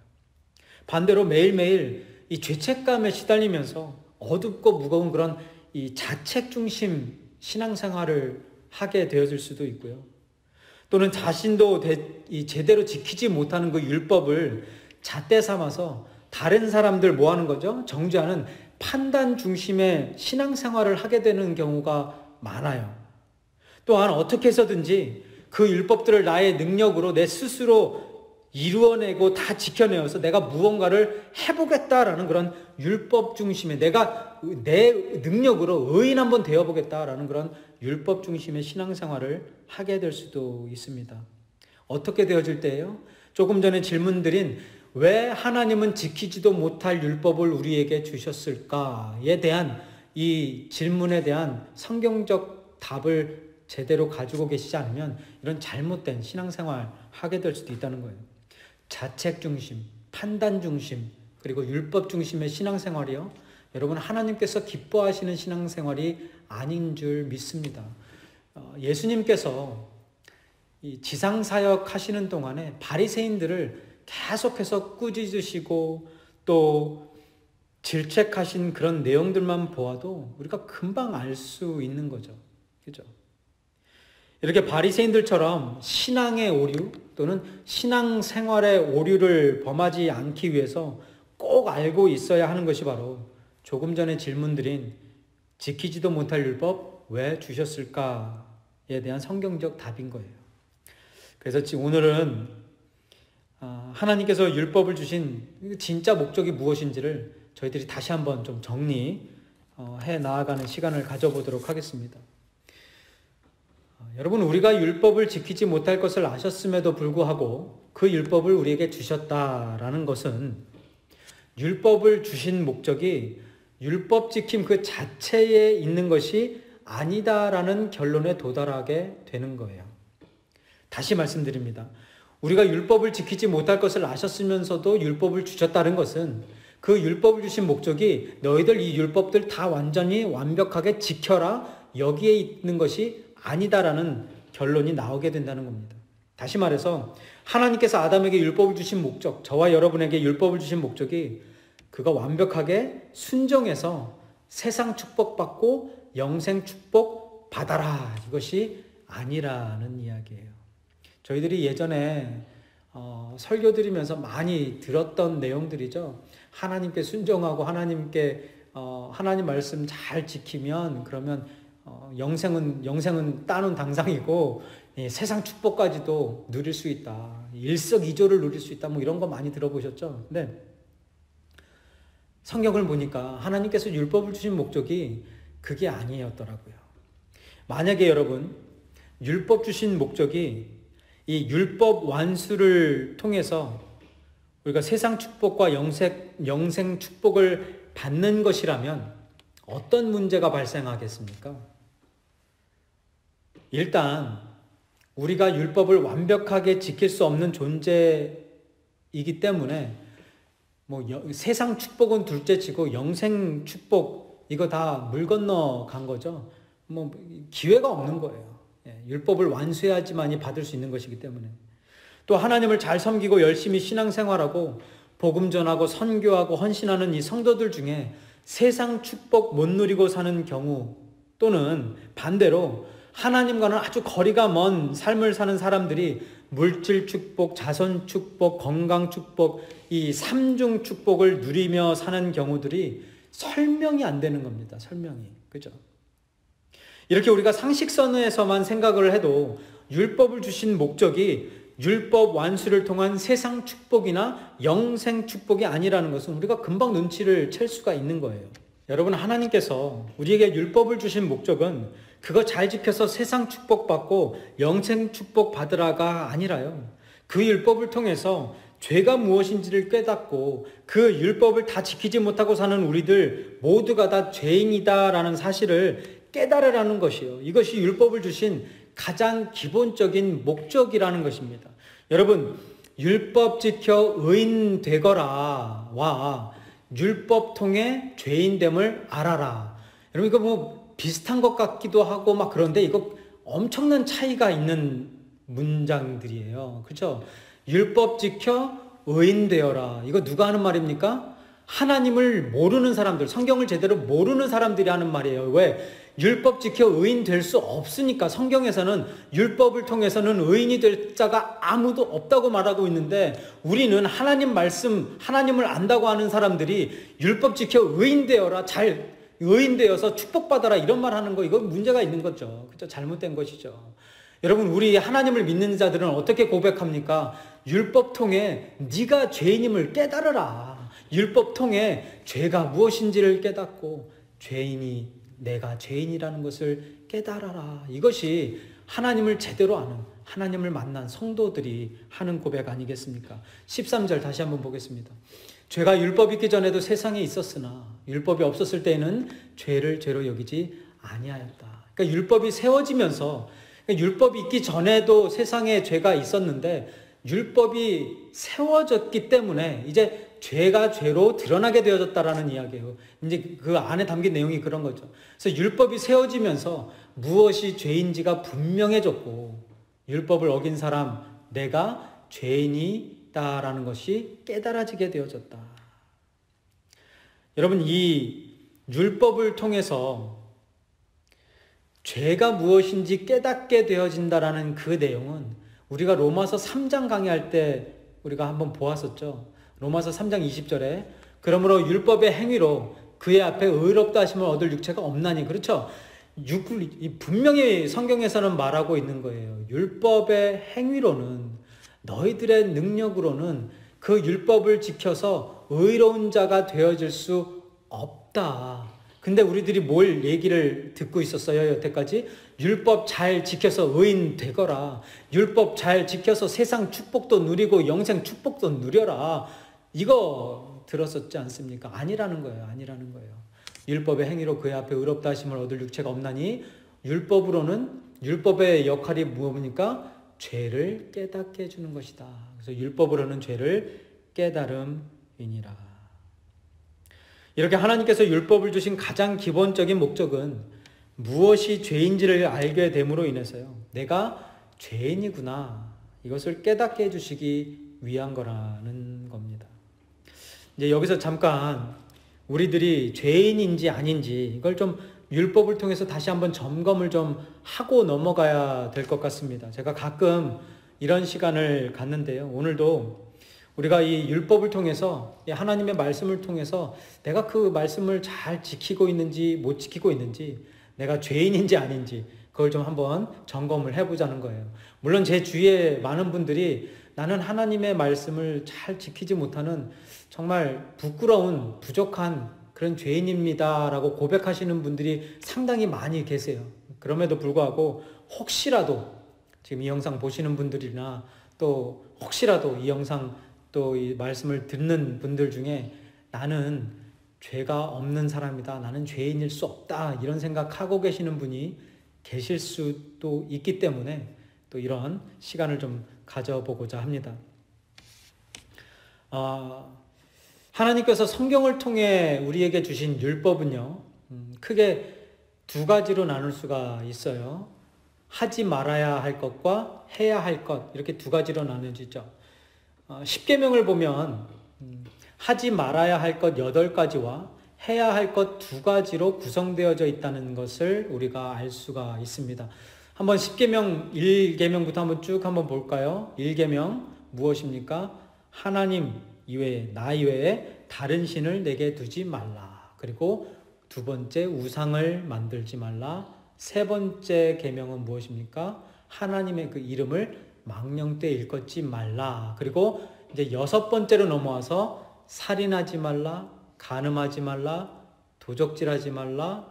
반대로 매일매일 이 죄책감에 시달리면서 어둡고 무거운 그런 이 자책 중심 신앙생활을 하게 되어질 수도 있고요. 또는 자신도 제대로 지키지 못하는 그 율법을 잣대 삼아서 다른 사람들 뭐 하는 거죠? 정죄하는 판단 중심의 신앙생활을 하게 되는 경우가 많아요. 또한 어떻게 해서든지 그 율법들을 나의 능력으로 내 스스로 이루어내고 다 지켜내어서 내가 무언가를 해보겠다라는 그런 율법 중심의, 내가 내 능력으로 의인 한번 되어보겠다라는 그런 율법 중심의 신앙생활을 하게 될 수도 있습니다. 어떻게 되어질 때예요? 조금 전에 질문드린 왜 하나님은 지키지도 못할 율법을 우리에게 주셨을까에 대한 이 질문에 대한 성경적 답을 제대로 가지고 계시지 않으면 이런 잘못된 신앙생활 하게 될 수도 있다는 거예요. 자책 중심, 판단 중심, 그리고 율법 중심의 신앙생활이요. 여러분 하나님께서 기뻐하시는 신앙생활이 아닌 줄 믿습니다. 예수님께서 이 지상사역 하시는 동안에 바리새인들을 계속해서 꾸짖으시고 또 질책하신 그런 내용들만 보아도 우리가 금방 알 수 있는 거죠. 그죠? 이렇게 바리새인들처럼 신앙의 오류 또는 신앙생활의 오류를 범하지 않기 위해서 꼭 알고 있어야 하는 것이 바로 조금 전에 질문드린 지키지도 못할 율법 왜 주셨을까에 대한 성경적 답인 거예요. 그래서 오늘은 하나님께서 율법을 주신 진짜 목적이 무엇인지를 저희들이 다시 한번 좀 정리해 나아가는 시간을 가져보도록 하겠습니다. 여러분, 우리가 율법을 지키지 못할 것을 아셨음에도 불구하고 그 율법을 우리에게 주셨다라는 것은 율법을 주신 목적이 율법 지킴 그 자체에 있는 것이 아니다라는 결론에 도달하게 되는 거예요. 다시 말씀드립니다. 우리가 율법을 지키지 못할 것을 아셨으면서도 율법을 주셨다는 것은 그 율법을 주신 목적이 너희들 이 율법들 다 완전히 완벽하게 지켜라 여기에 있는 것이 아니다라는 결론이 나오게 된다는 겁니다. 다시 말해서 하나님께서 아담에게 율법을 주신 목적, 저와 여러분에게 율법을 주신 목적이 그가 완벽하게 순종해서 세상 축복받고 영생 축복 받아라 이것이 아니라는 이야기예요. 저희들이 예전에 설교 드리면서 많이 들었던 내용들이죠. 하나님께 순종하고 하나님 말씀 잘 지키면 그러면 영생은 따놓은 당상이고 세상 축복까지도 누릴 수 있다. 일석이조를 누릴 수 있다. 뭐 이런 거 많이 들어보셨죠? 근데 성경을 보니까 하나님께서 율법을 주신 목적이 그게 아니었더라고요. 만약에 여러분 율법 주신 목적이 이 율법 완수를 통해서 우리가 세상 축복과 영생 축복을 받는 것이라면 어떤 문제가 발생하겠습니까? 일단 우리가 율법을 완벽하게 지킬 수 없는 존재이기 때문에 세상 축복은 둘째치고 영생 축복 이거 다 물 건너 간 거죠. 기회가 없는 거예요. 율법을 완수해야지만이 받을 수 있는 것이기 때문에. 또 하나님을 잘 섬기고 열심히 신앙생활하고 복음 전하고 선교하고 헌신하는 이 성도들 중에 세상 축복 못 누리고 사는 경우 또는 반대로 하나님과는 아주 거리가 먼 삶을 사는 사람들이 물질 축복, 자손 축복, 건강 축복, 이 삼중 축복을 누리며 사는 경우들이 설명이 안 되는 겁니다. 설명이. 그죠? 이렇게 우리가 상식선에서만 생각을 해도 율법을 주신 목적이 율법 완수를 통한 세상 축복이나 영생 축복이 아니라는 것은 우리가 금방 눈치를 챌 수가 있는 거예요. 여러분, 하나님께서 우리에게 율법을 주신 목적은 그거 잘 지켜서 세상 축복받고 영생 축복 받으라가 아니라요. 그 율법을 통해서 죄가 무엇인지를 깨닫고 그 율법을 다 지키지 못하고 사는 우리들 모두가 다 죄인이다라는 사실을 깨달으라는 것이요. 이것이 율법을 주신 가장 기본적인 목적이라는 것입니다. 여러분, 율법 지켜 의인 되거라와 율법 통해 죄인됨을 알아라. 여러분, 이거 비슷한 것 같기도 하고 그런데 이거 엄청난 차이가 있는 문장들이에요. 그렇죠? 율법 지켜 의인 되어라. 이거 누가 하는 말입니까? 하나님을 모르는 사람들, 성경을 제대로 모르는 사람들이 하는 말이에요. 왜? 율법 지켜 의인 될 수 없으니까. 성경에서는 율법을 통해서는 의인이 될 자가 아무도 없다고 말하고 있는데 우리는 하나님 말씀, 하나님을 안다고 하는 사람들이 율법 지켜 의인 되어라, 잘 의인 되어서 축복받아라 이런 말 하는 거, 이거 문제가 있는 거죠. 그렇죠? 잘못된 것이죠. 여러분, 우리 하나님을 믿는 자들은 어떻게 고백합니까? 율법 통해 네가 죄인임을 깨달으라. 율법 통해 죄가 무엇인지를 깨닫고 내가 죄인이라는 것을 깨달아라. 이것이 하나님을 제대로 아는, 하나님을 만난 성도들이 하는 고백 아니겠습니까? 13절 다시 한번 보겠습니다. 죄가 율법이 있기 전에도 세상에 있었으나 율법이 없었을 때에는 죄를 죄로 여기지 아니하였다. 그러니까 율법이 세워지면서, 그러니까 율법이 있기 전에도 세상에 죄가 있었는데 율법이 세워졌기 때문에 이제 죄가 죄로 드러나게 되어졌다라는 이야기예요. 이제 그 안에 담긴 내용이 그런 거죠. 그래서 율법이 세워지면서 무엇이 죄인지가 분명해졌고, 율법을 어긴 사람, 내가 죄인이다라는 것이 깨달아지게 되어졌다. 여러분, 이 율법을 통해서 죄가 무엇인지 깨닫게 되어진다라는 그 내용은 우리가 로마서 3장 강의할 때 우리가 한번 보았었죠. 로마서 3장 20절에 그러므로 율법의 행위로 그의 앞에 의롭다 하심을 얻을 육체가 없나니, 그렇죠? 분명히 성경에서는 말하고 있는 거예요. 율법의 행위로는, 너희들의 능력으로는 그 율법을 지켜서 의로운 자가 되어질 수 없다. 근데 우리들이 뭘 얘기를 듣고 있었어요, 여태까지? 율법 잘 지켜서 의인 되거라. 율법 잘 지켜서 세상 축복도 누리고 영생 축복도 누려라. 이거 들었었지 않습니까? 아니라는 거예요. 아니라는 거예요. 율법의 행위로 그의 앞에 의롭다 하심을 얻을 육체가 없나니, 율법으로는, 율법의 역할이 무엇입니까? 죄를 깨닫게 해주는 것이다. 그래서 율법으로는 죄를 깨달음이니라. 이렇게 하나님께서 율법을 주신 가장 기본적인 목적은 무엇이 죄인지를 알게 됨으로 인해서요, 내가 죄인이구나, 이것을 깨닫게 해주시기 위한 거라는 겁니다. 이제 여기서 잠깐 우리들이 죄인인지 아닌지 이걸 좀 율법을 통해서 다시 한번 점검을 좀 하고 넘어가야 될 것 같습니다. 제가 가끔 이런 시간을 갖는데요, 오늘도 우리가 이 율법을 통해서, 하나님의 말씀을 통해서 내가 그 말씀을 잘 지키고 있는지 못 지키고 있는지, 내가 죄인인지 아닌지 그걸 좀 한번 점검을 해보자는 거예요. 물론 제 주위에 많은 분들이 나는 하나님의 말씀을 잘 지키지 못하는 정말 부끄러운 부족한 그런 죄인입니다 라고 고백하시는 분들이 상당히 많이 계세요. 그럼에도 불구하고 혹시라도 지금 이 영상 보시는 분들이나 또 혹시라도 이 영상 또 이 말씀을 듣는 분들 중에 나는 죄가 없는 사람이다, 나는 죄인일 수 없다, 이런 생각하고 계시는 분이 계실 수도 있기 때문에 또 이런 시간을 좀 가져보고자 합니다. 하나님께서 성경을 통해 우리에게 주신 율법은요, 크게 두 가지로 나눌 수가 있어요. 하지 말아야 할 것과 해야 할 것, 이렇게 두 가지로 나눠지죠. 10계명을 보면 하지 말아야 할 것 8가지와 해야 할 것 2가지로 구성되어져 있다는 것을 우리가 알 수가 있습니다. 한번 10계명 1계명부터 한번 쭉 한번 볼까요? 1계명 무엇입니까? 하나님 이외에, 나 이외에 다른 신을 내게 두지 말라. 그리고 2번째, 우상을 만들지 말라. 3번째 계명은 무엇입니까? 하나님의 그 이름을 망령 때 일컫지 말라. 그리고 이제 6번째로 넘어와서 살인하지 말라, 간음하지 말라, 도적질하지 말라,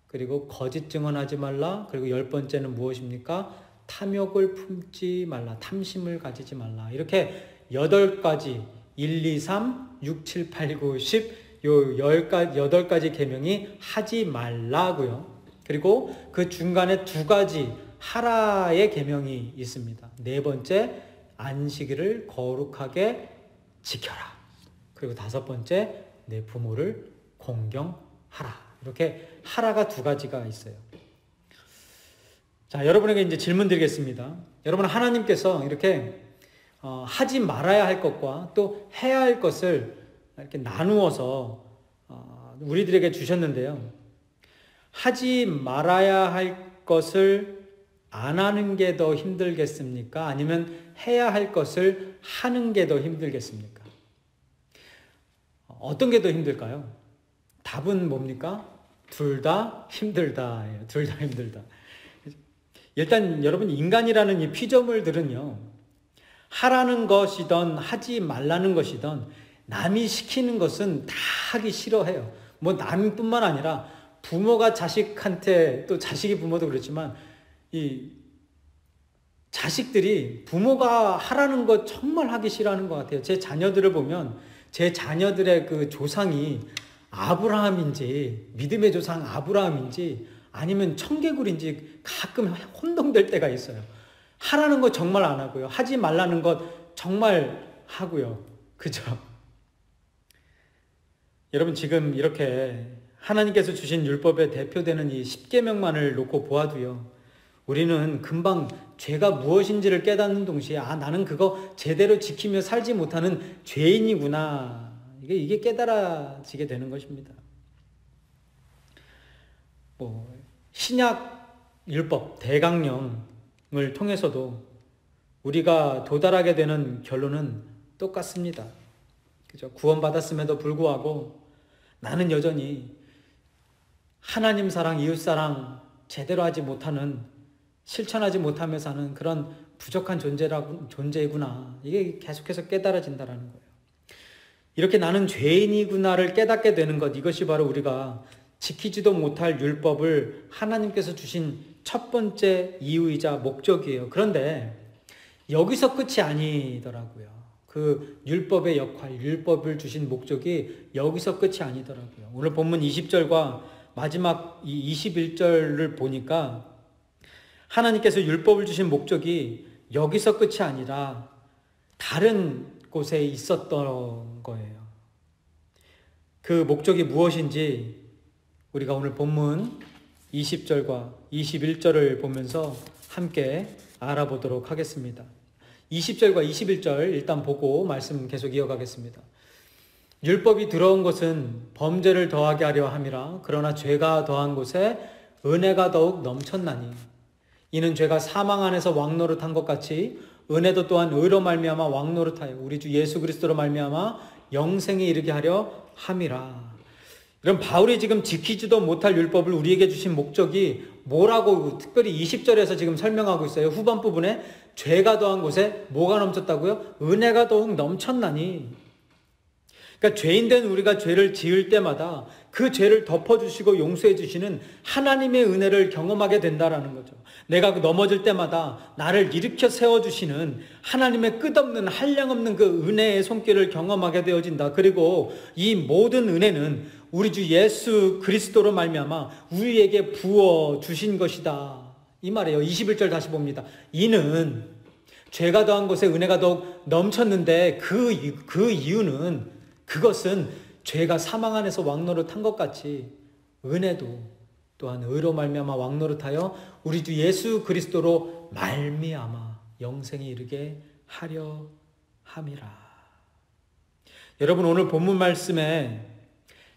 그리고 거짓 증언하지 말라. 그리고 10번째는 무엇입니까? 탐욕을 품지 말라, 탐심을 가지지 말라. 이렇게 8가지, 1, 2, 3, 6, 7, 8, 9, 10, 요 8가지 계명이 하지 말라고요. 그리고 그 중간에 2가지 하라의 계명이 있습니다. 4번째, 안식일을 거룩하게 지켜라. 그리고 5번째, 내 부모를 공경하라. 이렇게 하라가 2가지가 있어요. 자, 여러분에게 이제 질문 드리겠습니다. 여러분, 하나님께서 이렇게 하지 말아야 할 것과 또 해야 할 것을 이렇게 나누어서 우리들에게 주셨는데요. 하지 말아야 할 것을 안 하는 게 더 힘들겠습니까? 아니면 해야 할 것을 하는 게 더 힘들겠습니까? 어떤 게 더 힘들까요? 답은 뭡니까? 둘 다 힘들다. 둘 다 힘들다. 일단 여러분, 인간이라는 이 피조물들은요, 하라는 것이든 하지 말라는 것이든 남이 시키는 것은 다 하기 싫어해요. 뭐 남뿐만 아니라 부모가 자식한테, 또 자식이 부모도 그렇지만 이 자식들이 부모가 하라는 것 정말 하기 싫어하는 것 같아요. 제 자녀들을 보면 제 자녀들의 그 조상이 아브라함인지, 믿음의 조상 아브라함인지 아니면 청개구리인지 가끔 혼동될 때가 있어요. 하라는 것 정말 안 하고요. 하지 말라는 것 정말 하고요. 그죠? 여러분, 지금 이렇게 하나님께서 주신 율법에 대표되는 이 10계명만을 놓고 보아도요, 우리는 금방 죄가 무엇인지를 깨닫는 동시에 나는 그거 제대로 지키며 살지 못하는 죄인이구나, 이게 깨달아지게 되는 것입니다. 신약 율법 대강령을 통해서도 우리가 도달하게 되는 결론은 똑같습니다. 그죠? 구원받았음에도 불구하고 나는 여전히 하나님 사랑, 이웃 사랑 제대로 하지 못하는, 실천하지 못하며 사는 그런 부족한 존재구나. 이게 계속해서 깨달아진다는 거예요. 이렇게 나는 죄인이구나를 깨닫게 되는 것, 이것이 바로 우리가 지키지도 못할 율법을 하나님께서 주신 첫 번째 이유이자 목적이에요. 그런데 여기서 끝이 아니더라고요. 그 율법의 역할, 율법을 주신 목적이 여기서 끝이 아니더라고요. 오늘 본문 20절과 마지막 이 21절을 보니까 하나님께서 율법을 주신 목적이 여기서 끝이 아니라 다른 곳에 있었던 거예요. 그 목적이 무엇인지 우리가 오늘 본문 20절과 21절을 보면서 함께 알아보도록 하겠습니다. 20절과 21절 일단 보고 말씀 계속 이어가겠습니다. 율법이 들어온 것은 범죄를 더하게 하려 함이라. 그러나 죄가 더한 곳에 은혜가 더욱 넘쳤나니 이는 죄가 사망 안에서 왕노릇한 것 같이 은혜도 또한 의로 말미암아 왕노릇하여 우리 주 예수 그리스도로 말미암아 영생에 이르게 하려 함이라. 그럼 바울이 지금 지키지도 못할 율법을 우리에게 주신 목적이 뭐라고 특별히 20절에서 지금 설명하고 있어요. 후반 부분에 죄가 더한 곳에 뭐가 넘쳤다고요? 은혜가 더욱 넘쳤나니. 그러니까 죄인된 우리가 죄를 지을 때마다 그 죄를 덮어주시고 용서해 주시는 하나님의 은혜를 경험하게 된다라는 거죠. 내가 넘어질 때마다 나를 일으켜 세워주시는 하나님의 끝없는 한량없는 그 은혜의 손길을 경험하게 되어진다. 그리고 이 모든 은혜는 우리 주 예수 그리스도로 말미암아 우리에게 부어 주신 것이다. 이 말이에요. 21절 다시 봅니다. 이는 죄가 더한 곳에 은혜가 더욱 넘쳤는데 그 이유는, 그것은 죄가 사망 안에서 왕노릇한 것 같이 은혜도 또한 의로 말미암아 왕노릇하여 우리 주 예수 그리스도로 말미암아 영생에 이르게 하려 함이라. 여러분, 오늘 본문 말씀에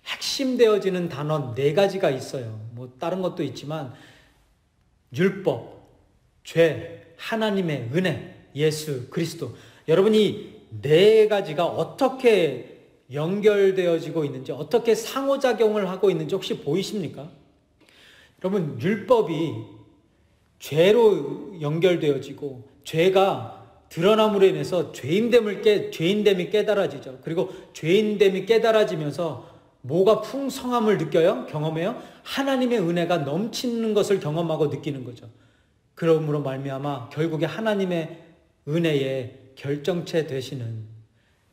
핵심되어지는 단어 4가지가 있어요. 다른 것도 있지만 율법, 죄, 하나님의 은혜, 예수 그리스도. 여러분이 4가지가 어떻게 연결되어지고 있는지, 어떻게 상호작용을 하고 있는지 혹시 보이십니까? 여러분, 율법이 죄로 연결되어지고 죄가 드러남으로 인해서 죄인됨이 깨달아지죠. 그리고 죄인됨이 깨달아지면서 뭐가 풍성함을 느껴요? 경험해요? 하나님의 은혜가 넘치는 것을 경험하고 느끼는 거죠. 그러므로 말미암아 결국에 하나님의 은혜의 결정체 되시는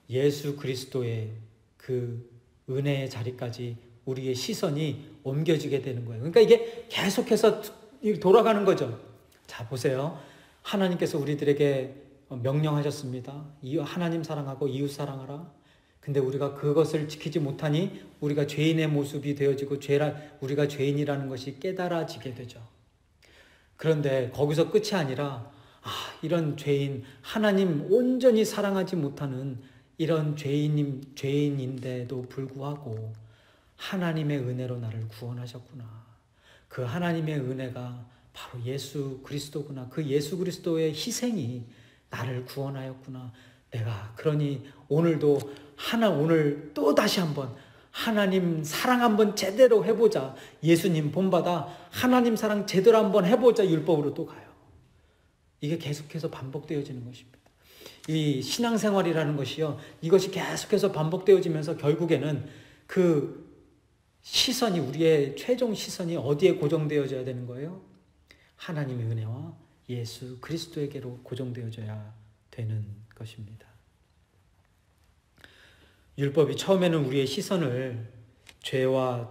예수 그리스도의 그 은혜의 자리까지 우리의 시선이 옮겨지게 되는 거예요. 그러니까 이게 계속해서 돌아가는 거죠. 자, 보세요. 하나님께서 우리들에게 명령하셨습니다. 하나님 사랑하고 이웃 사랑하라. 근데 우리가 그것을 지키지 못하니 우리가 죄인의 모습이 되어지고 우리가 죄인이라는 것이 깨달아지게 되죠. 그런데 거기서 끝이 아니라 이런 죄인, 하나님 온전히 사랑하지 못하는 이런 죄인인데도 불구하고 하나님의 은혜로 나를 구원하셨구나. 그 하나님의 은혜가 바로 예수 그리스도구나. 그 예수 그리스도의 희생이 나를 구원하였구나. 내가 그러니 오늘 또 다시 한번 하나님 사랑 한번 제대로 해보자. 예수님 본받아 하나님 사랑 제대로 한번 해보자. 율법으로 또 가요. 이게 계속해서 반복되어지는 것입니다. 이 신앙생활이라는 것이요, 이것이 계속해서 반복되어지면서 결국에는 그 우리의 최종 시선이 어디에 고정되어져야 되는 거예요? 하나님의 은혜와 예수 그리스도에게로 고정되어져야 되는 것입니다. 율법이 처음에는 우리의 시선을 죄와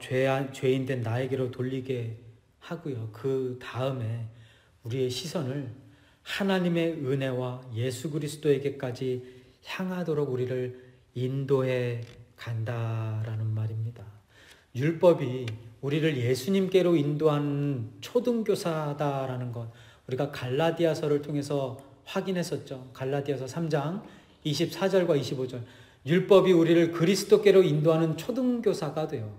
죄인된 나에게로 돌리게 하고요. 그 다음에 우리의 시선을 하나님의 은혜와 예수 그리스도에게까지 향하도록 우리를 인도해 간다라는 말입니다. 율법이 우리를 예수님께로 인도하는 초등교사다라는 것, 우리가 갈라디아서를 통해서 확인했었죠. 갈라디아서 3장 24절과 25절. 율법이 우리를 그리스도께로 인도하는 초등교사가 되어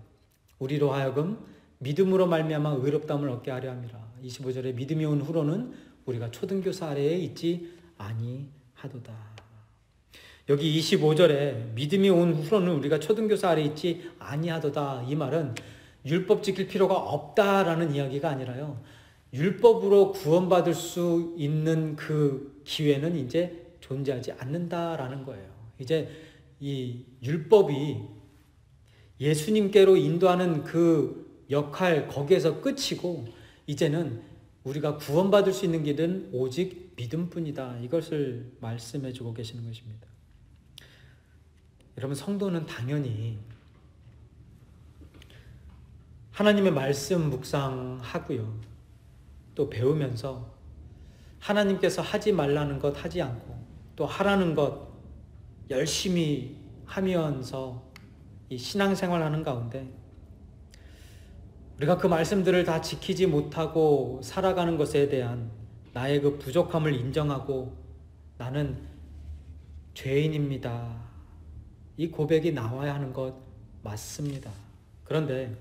우리로 하여금 믿음으로 말미암아 의롭다함을 얻게 하려 함이라. 25절에 믿음이 온 후로는 우리가 초등교사 아래에 있지 아니하도다. 여기 25절에 믿음이 온 후로는 우리가 초등교사 아래에 있지 아니하도다. 이 말은 율법 지킬 필요가 없다라는 이야기가 아니라요. 율법으로 구원받을 수 있는 그 기회는 이제 존재하지 않는다라는 거예요. 이제 이 율법이 예수님께로 인도하는 그 역할 거기에서 끝이고 이제는 우리가 구원받을 수 있는 길은 오직 믿음뿐이다. 이것을 말씀해 주고 계시는 것입니다. 여러분, 성도는 당연히 하나님의 말씀 묵상하고요. 또 배우면서 하나님께서 하지 말라는 것 하지 않고 또 하라는 것 열심히 하면서 이 신앙생활하는 가운데 우리가 그 말씀들을 다 지키지 못하고 살아가는 것에 대한 나의 그 부족함을 인정하고 나는 죄인입니다. 이 고백이 나와야 하는 것 맞습니다. 그런데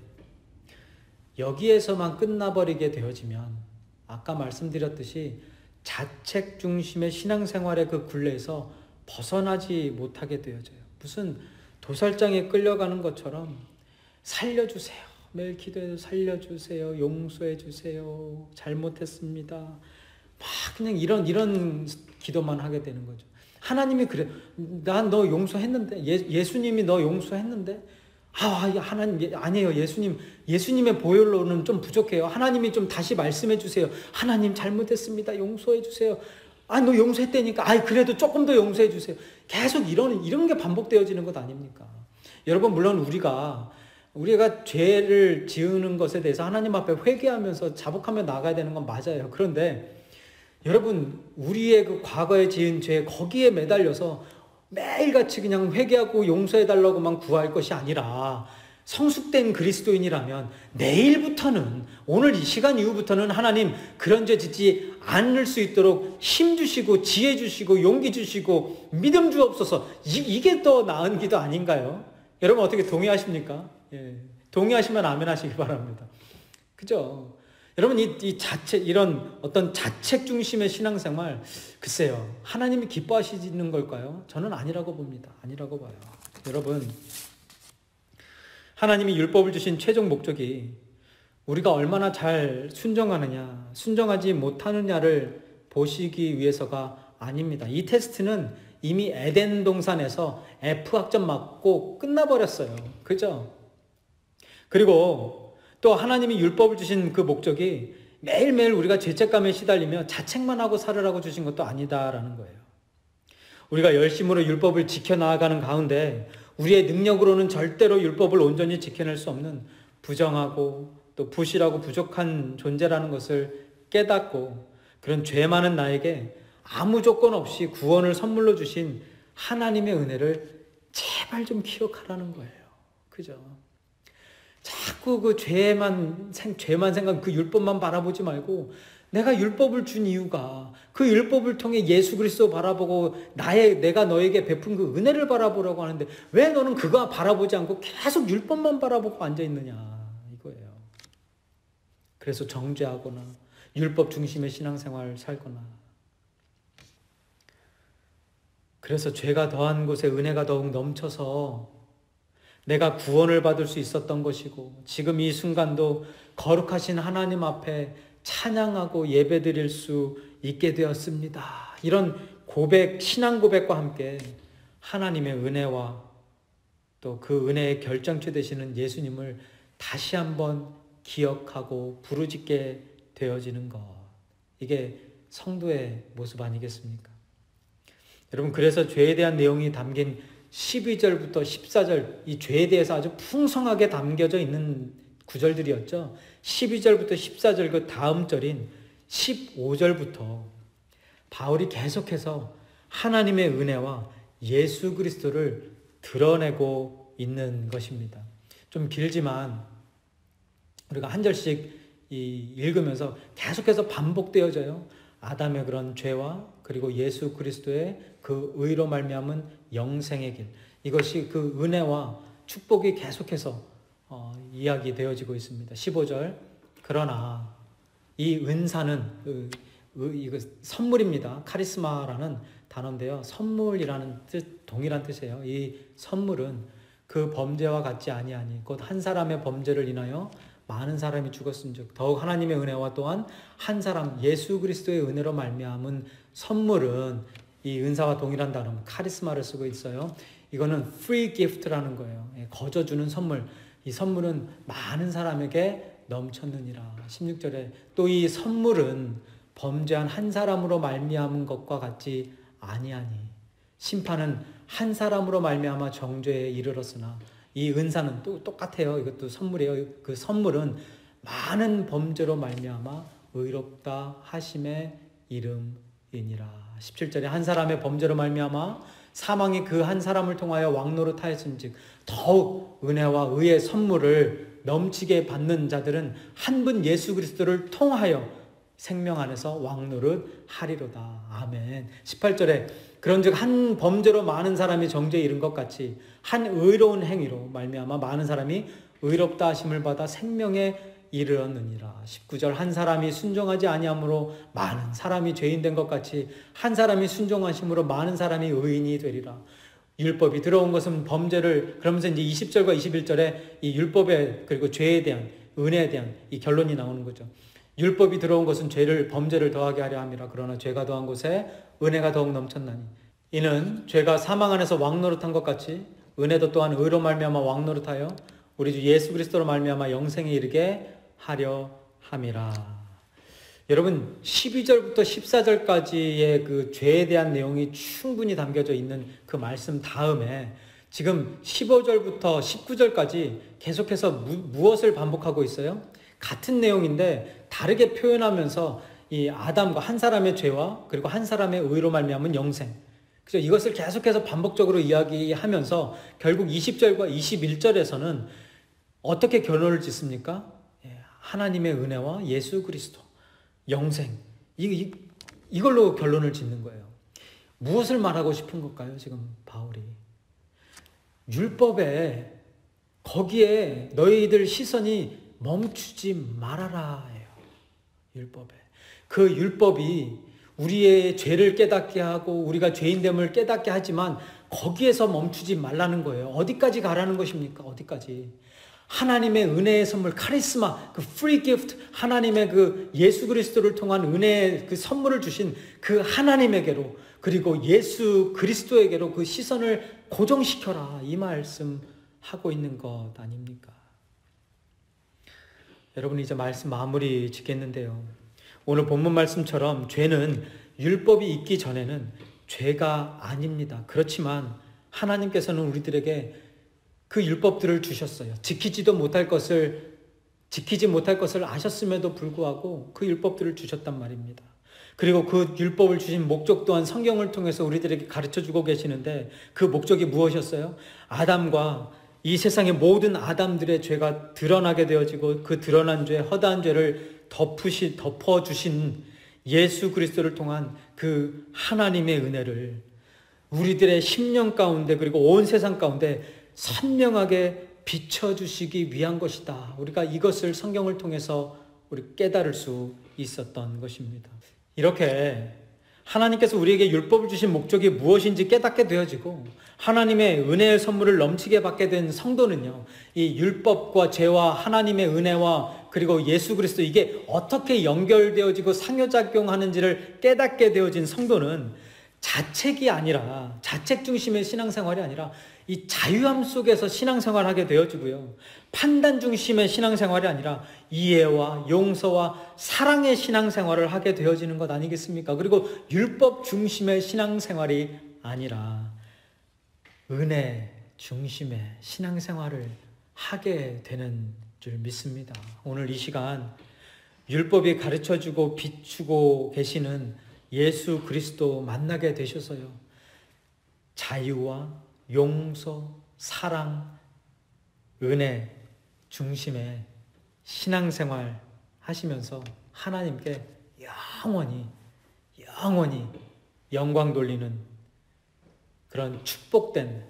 여기에서만 끝나버리게 되어지면 아까 말씀드렸듯이 자책 중심의 신앙생활의 그 굴레에서 벗어나지 못하게 되어져요. 무슨 도살장에 끌려가는 것처럼 살려주세요. 매일 기도해서 살려주세요. 용서해주세요. 잘못했습니다. 막 그냥 이런 기도만 하게 되는 거죠. 하나님이 그래. 난 너 용서했는데. 예수님이 너 용서했는데. 하나님, 아니에요. 예수님의 보혈로는 좀 부족해요. 하나님이 좀 다시 말씀해 주세요. 하나님 잘못했습니다. 용서해 주세요. 너 용서했다니까. 그래도 조금 더 용서해 주세요. 계속 이런 게 반복되어지는 것 아닙니까? 여러분, 물론 우리가 죄를 지으는 것에 대해서 하나님 앞에 회개하면서 자복하며 나가야 되는 건 맞아요. 그런데 여러분, 우리의 그 과거에 지은 죄 거기에 매달려서 매일같이 그냥 회개하고 용서해달라고만 구할 것이 아니라 성숙된 그리스도인이라면 내일부터는, 오늘 이 시간 이후부터는 하나님 그런 죄 짓지 않을 수 있도록 힘 주시고 지혜 주시고 용기 주시고 믿음 주옵소서. 이게 더 나은 기도 아닌가요? 여러분, 어떻게 동의하십니까? 예. 동의하시면 아멘 하시기 바랍니다. 그죠? 여러분, 이런 어떤 자책 중심의 신앙생활, 글쎄요, 하나님이 기뻐하시는 걸까요? 저는 아니라고 봅니다. 아니라고 봐요. 여러분, 하나님이 율법을 주신 최종 목적이 우리가 얼마나 잘 순종하느냐, 순종하지 못하느냐를 보시기 위해서가 아닙니다. 이 테스트는 이미 에덴 동산에서 F학점 맞고 끝나버렸어요. 그죠? 그리고 또 하나님이 율법을 주신 그 목적이 매일매일 우리가 죄책감에 시달리며 자책만 하고 살으라고 주신 것도 아니다라는 거예요. 우리가 열심으로 율법을 지켜나가는 가운데 우리의 능력으로는 절대로 율법을 온전히 지켜낼 수 없는 부정하고 또 부실하고 부족한 존재라는 것을 깨닫고 그런 죄 많은 나에게 아무 조건 없이 구원을 선물로 주신 하나님의 은혜를 제발 좀 기억하라는 거예요. 그죠? 자꾸 그 죄만 생각, 그 율법만 바라보지 말고 내가 율법을 준 이유가 그 율법을 통해 예수 그리스도 바라보고 내가 너에게 베푼 그 은혜를 바라보라고 하는데 왜 너는 그거 바라보지 않고 계속 율법만 바라보고 앉아있느냐 이거예요. 그래서 정죄하거나 율법 중심의 신앙생활을 살거나, 그래서 죄가 더한 곳에 은혜가 더욱 넘쳐서 내가 구원을 받을 수 있었던 것이고 지금 이 순간도 거룩하신 하나님 앞에 찬양하고 예배드릴 수 있게 되었습니다. 이런 고백, 신앙 고백과 함께 하나님의 은혜와 또 그 은혜의 결정체 되시는 예수님을 다시 한번 기억하고 부르짖게 되어지는 것, 이게 성도의 모습 아니겠습니까? 여러분, 그래서 죄에 대한 내용이 담긴 12절부터 14절, 이 죄에 대해서 아주 풍성하게 담겨져 있는 구절들이었죠. 12절부터 14절 그 다음 절인 15절부터 바울이 계속해서 하나님의 은혜와 예수 그리스도를 드러내고 있는 것입니다. 좀 길지만 우리가 한 절씩 읽으면서 계속해서 반복되어져요. 아담의 그런 죄와 그리고 예수 그리스도의 그 의로 말미암은 영생의 길, 이것이 그 은혜와 축복이 계속해서 이야기되어지고 있습니다. 15절, 그러나 이 은사는 이거 선물입니다. 카리스마라는 단어인데요, 선물이라는 동일한 뜻이에요. 이 선물은 그 범죄와 같지 아니하니 곧 한 사람의 범죄를 인하여 많은 사람이 죽었은즉 더욱 하나님의 은혜와 또한 한 사람 예수 그리스도의 은혜로 말미암은 선물은, 이 은사와 동일한 단어 카리스마를 쓰고 있어요. 이거는 free gift라는 거예요. 거저 주는 선물. 이 선물은 많은 사람에게 넘쳤느니라. 16절에 또 이 선물은 범죄한 한 사람으로 말미암은 것과 같지 아니하니 심판은 한 사람으로 말미암아 정죄에 이르렀으나, 이 은사는 또 똑같아요. 이것도 선물이에요. 그 선물은 많은 범죄로 말미암아 의롭다 하심의 이름이니라. 17절에 한 사람의 범죄로 말미암아 사망이 그 한 사람을 통하여 왕노릇하였은즉 더욱 은혜와 의의 선물을 넘치게 받는 자들은 한 분 예수 그리스도를 통하여 생명 안에서 왕노릇 하리로다. 아멘. 18절에 그런즉 한 범죄로 많은 사람이 정죄에 이른 것 같이 한 의로운 행위로 말미암아 많은 사람이 의롭다 하심을 받아 생명에 이르렀느니라. 19절 한 사람이 순종하지 아니함으로 많은 사람이 죄인 된 것 같이 한 사람이 순종하심으로 많은 사람이 의인이 되리라. 율법이 들어온 것은 범죄를, 그러면서 이제 20절과 21절에 이 율법에 그리고 죄에 대한 은혜에 대한 이 결론이 나오는 거죠. 율법이 들어온 것은 범죄를 더하게 하려 함이라. 그러나 죄가 더한 곳에 은혜가 더욱 넘쳤나니 이는 죄가 사망 안에서 왕노릇한 것 같이 은혜도 또한 의로 말미암아 왕노릇하여 우리 주 예수 그리스도로 말미암아 영생에 이르게 하려 함이라. 여러분, 12절부터 14절까지의 그 죄에 대한 내용이 충분히 담겨져 있는 그 말씀 다음에 지금 15절부터 19절까지 계속해서 무엇을 반복하고 있어요? 같은 내용인데 다르게 표현하면서 이 아담과 한 사람의 죄와 그리고 한 사람의 의로 말미암은 영생, 그래서 이것을 계속해서 반복적으로 이야기하면서 결국 20절과 21절에서는 어떻게 결론을 짓습니까? 하나님의 은혜와 예수 그리스도, 영생, 이걸로 결론을 짓는 거예요. 무엇을 말하고 싶은 걸까요? 지금 바울이 율법에 거기에 너희들 시선이 멈추지 말아라 해요. 율법에. 그 율법이 우리의 죄를 깨닫게 하고 우리가 죄인됨을 깨닫게 하지만 거기에서 멈추지 말라는 거예요. 어디까지 가라는 것입니까? 어디까지? 하나님의 은혜의 선물, 카리스마, 그 free gift, 하나님의 그 예수 그리스도를 통한 은혜의 그 선물을 주신 그 하나님에게로, 그리고 예수 그리스도에게로 그 시선을 고정시켜라. 이 말씀 하고 있는 것 아닙니까? 여러분, 이제 말씀 마무리 짓겠는데요. 오늘 본문 말씀처럼 죄는 율법이 있기 전에는 죄가 아닙니다. 그렇지만 하나님께서는 우리들에게 그 율법들을 주셨어요. 지키지 못할 것을 아셨음에도 불구하고 그 율법들을 주셨단 말입니다. 그리고 그 율법을 주신 목적 또한 성경을 통해서 우리들에게 가르쳐주고 계시는데 그 목적이 무엇이었어요? 아담과 이 세상의 모든 아담들의 죄가 드러나게 되어지고 그 드러난 죄, 허다한 죄를 덮어주신 예수 그리스도를 통한 그 하나님의 은혜를 우리들의 심령 가운데 그리고 온 세상 가운데 선명하게 비춰주시기 위한 것이다. 우리가 이것을 성경을 통해서 우리 깨달을 수 있었던 것입니다. 이렇게 하나님께서 우리에게 율법을 주신 목적이 무엇인지 깨닫게 되어지고 하나님의 은혜의 선물을 넘치게 받게 된 성도는요, 이 율법과 죄와 하나님의 은혜와 그리고 예수 그리스도, 이게 어떻게 연결되어지고 상호작용하는지를 깨닫게 되어진 성도는 자책 중심의 신앙생활이 아니라 이 자유함 속에서 신앙생활을 하게 되어지고요. 판단 중심의 신앙생활이 아니라 이해와 용서와 사랑의 신앙생활을 하게 되어지는 것 아니겠습니까? 그리고 율법 중심의 신앙생활이 아니라 은혜 중심의 신앙생활을 하게 되는 줄 믿습니다. 오늘 이 시간 율법이 가르쳐주고 비추고 계시는 예수 그리스도 만나게 되셔서요. 자유와 용서, 사랑, 은혜 중심의 신앙생활 하시면서 하나님께 영원히 영광 돌리는 그런 축복된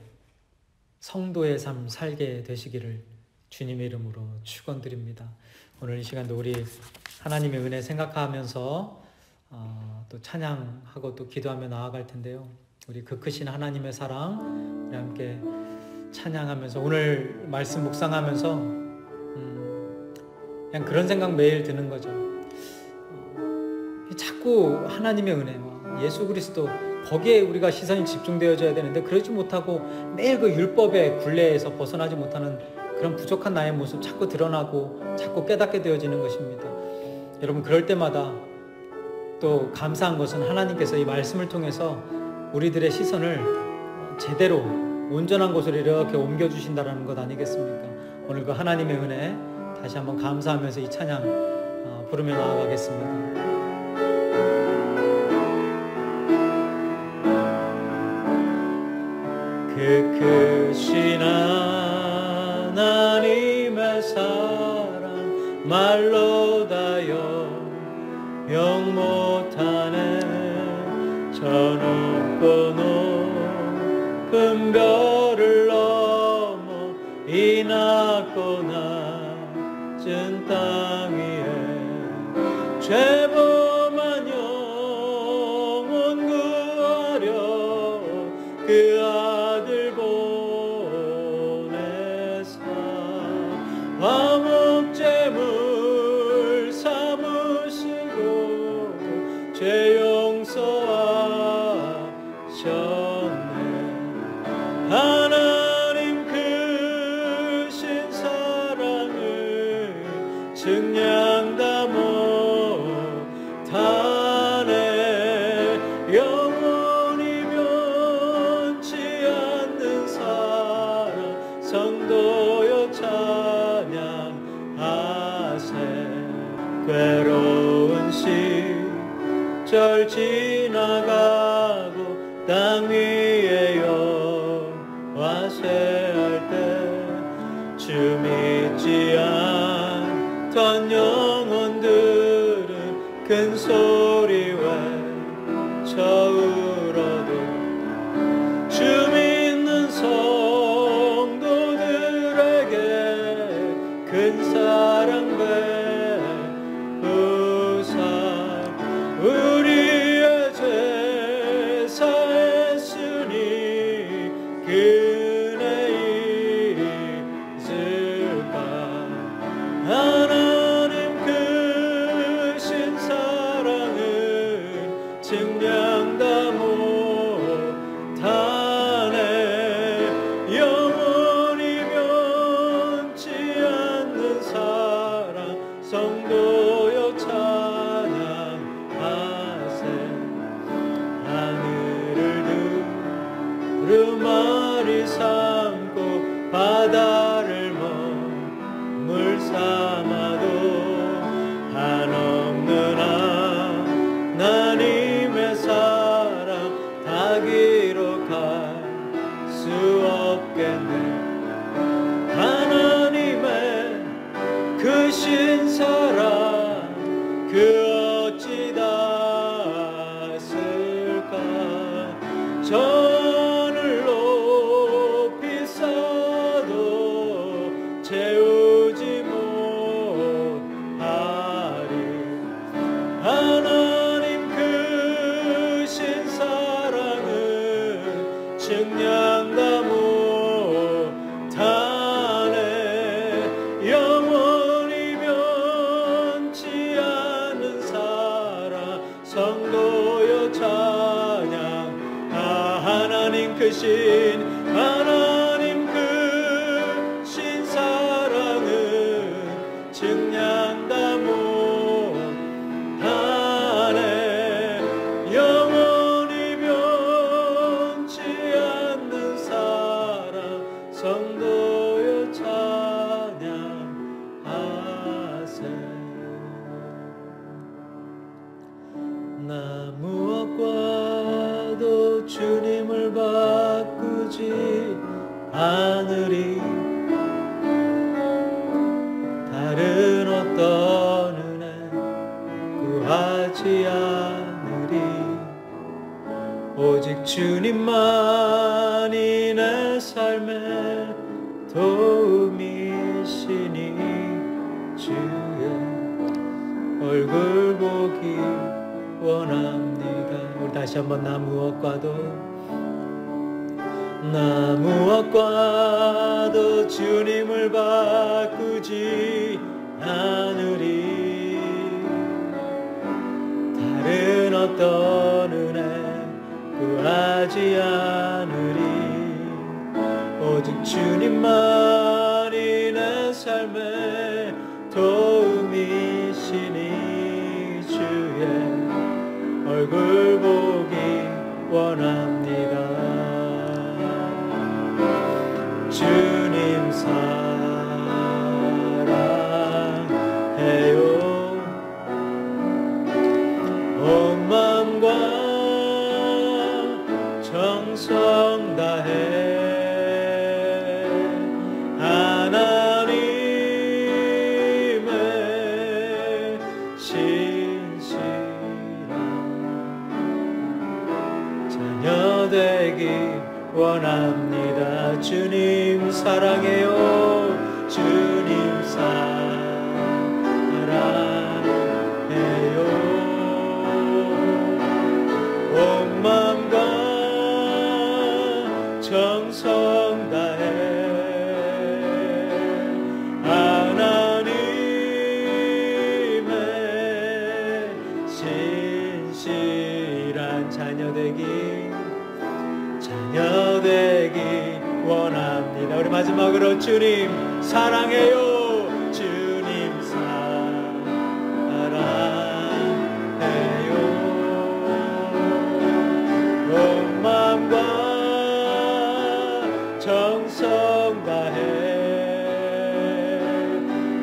성도의 삶 살게 되시기를 주님의 이름으로 축원드립니다. 오늘 이 시간도 우리 하나님의 은혜 생각하면서 또 찬양하고 또 기도하며 나아갈 텐데요. 우리 그 크신 하나님의 사랑 우리 함께 찬양하면서 오늘 말씀 묵상하면서 그냥 그런 생각 매일 드는 거죠. 자꾸 하나님의 은혜와 예수 그리스도 거기에 우리가 시선이 집중되어져야 되는데 그러지 못하고 매일 그 율법의 굴레에서 벗어나지 못하는 그런 부족한 나의 모습 자꾸 드러나고 자꾸 깨닫게 되어지는 것입니다. 여러분 그럴 때마다 또 감사한 것은 하나님께서 이 말씀을 통해서 우리들의 시선을 제대로 온전한 곳으로 이렇게 옮겨주신다는 것 아니겠습니까? 오늘 그 하나님의 은혜 다시 한번 감사하면서 이 찬양 부르며 나아가겠습니다. 그 크신 하나님의 사랑 말로 다 영 못하네. 저 높고 높은 별을 넘어 이 낮고 낮은 땅 위에 죄범한 영혼 구하려 그 아들 보내사 화목제물 삼으시고 죄 용서하셨네. 하나님 크신 사랑을 증량다 못하네. 영원히 변치 않는 사랑 성도여 찬양하세. 괴로운 시절 지나가고 땅 위에 여호와 쇠할 때 주 믿지 않던 영혼들은 큰 소리 외쳐 울어도 주 믿는 성도들에게 큰 사랑 베푸사 우리의 죄 사했으니 그네 잊을까. 하나님 크신 사랑을 증량다 못하네. 영원히 변치 않는 사랑 성도여 찬양하세. 하늘을 두루마리 삼고 바다를 머물 삼아도 한없는 하나님의 사랑 다 기록할 수 없겠네. 하나님의 크신 사랑 그 어찌 닿았을까. 전을 높이 쌓아도 채우지 못하리. 하나님 크신 사랑은 증량다 못하네. 영원히 변치 않는 사랑 성도여 찬양. 하나님 크신 하나님 오직 주님만이 내 삶의 도움이시니 주의 얼굴 보기 원합니다. 우리 다시 한번 나 무엇과도 주님을 바꾸지 않으리. 다른 어떤 은혜 구하지 않으리. 오직 주님만이 내 삶의 도움이시니 주의 얼굴 보기 원합니다. 주님 사랑해요. 온 마음과 정성 다해 하나님의 신실한 자녀 되기 원합니다. 주님 사랑해요. 주님 사랑해요. 온 마음과 정성 다해 하나님의 신실한 자녀 되기 원합니다. 우리 마지막으로 주님 사랑해요. 주님 사랑해요. 온 마음과 정성 다해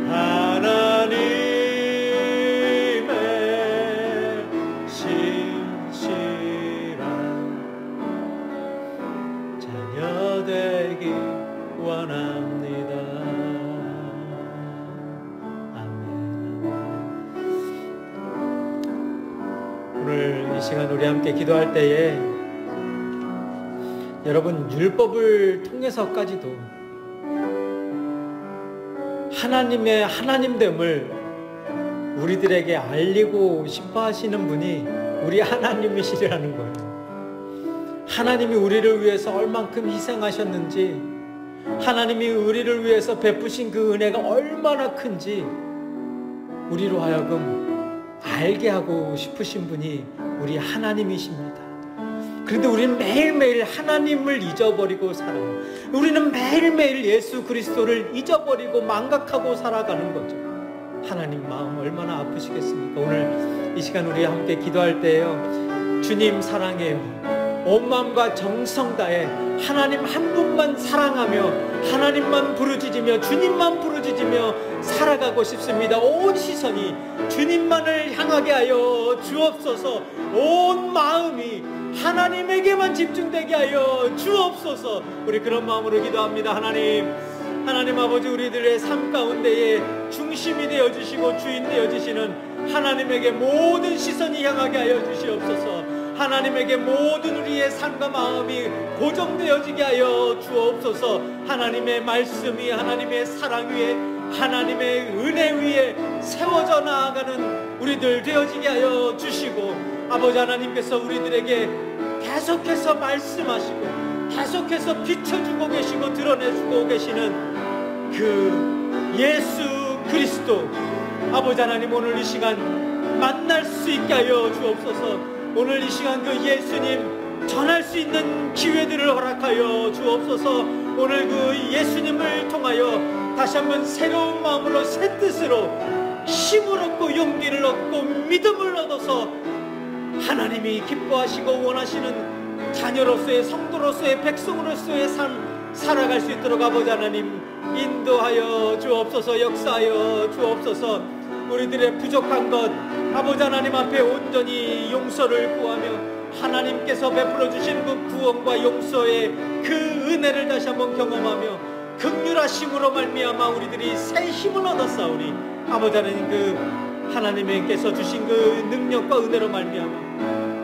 하나님의 신실한 자녀 되기 원합니다. 아멘. 오늘 이 시간 우리 함께 기도할 때에 여러분 율법을 통해서까지도 하나님의 하나님됨을 우리들에게 알리고 싶어 하시는 분이 우리 하나님이시라는 거예요. 하나님이 우리를 위해서 얼만큼 희생하셨는지, 하나님이 우리를 위해서 베푸신 그 은혜가 얼마나 큰지 우리로 하여금 알게 하고 싶으신 분이 우리 하나님이십니다. 그런데 우리는 매일매일 하나님을 잊어버리고 살아요. 우리는 매일매일 예수 그리스도를 잊어버리고 망각하고 살아가는 거죠. 하나님 마음 얼마나 아프시겠습니까? 오늘 이 시간 우리 함께 기도할 때에요, 주님 사랑해요. 온 마음과 정성 다해 하나님 한 분만 사랑하며 하나님만 부르짖으며 주님만 부르짖으며 살아가고 싶습니다. 온 시선이 주님만을 향하게 하여 주옵소서. 온 마음이 하나님에게만 집중되게 하여 주옵소서. 우리 그런 마음으로 기도합니다. 하나님 아버지, 우리들의 삶 가운데에 중심이 되어주시고 주인 되어주시는 하나님에게 모든 시선이 향하게 하여 주시옵소서. 하나님에게 모든 우리의 삶과 마음이 고정되어지게 하여 주옵소서. 하나님의 말씀이 하나님의 사랑 위에, 하나님의 은혜 위에 세워져 나아가는 우리들 되어지게 하여 주시고, 아버지 하나님께서 우리들에게 계속해서 말씀하시고 계속해서 비춰주고 계시고 드러내주고 계시는 그 예수 그리스도, 아버지 하나님, 오늘 이 시간 만날 수 있게 하여 주옵소서. 오늘 이 시간 그 예수님 전할 수 있는 기회들을 허락하여 주옵소서. 오늘 그 예수님을 통하여 다시 한번 새로운 마음으로 새 뜻으로 힘을 얻고 용기를 얻고 믿음을 얻어서 하나님이 기뻐하시고 원하시는 자녀로서의, 성도로서의, 백성으로서의 삶 살아갈 수 있도록 아버지 하나님 인도하여 주옵소서. 역사하여 주옵소서. 우리들의 부족한 것 아버지 하나님 앞에 온전히 용서를 구하며 하나님께서 베풀어 주신 그 구원과 용서의 그 은혜를 다시 한번 경험하며 긍휼하심으로 말미암아 우리들이 새 힘을 얻었사오니, 아버지 하나님 그 하나님께서 주신 그 능력과 은혜로 말미암아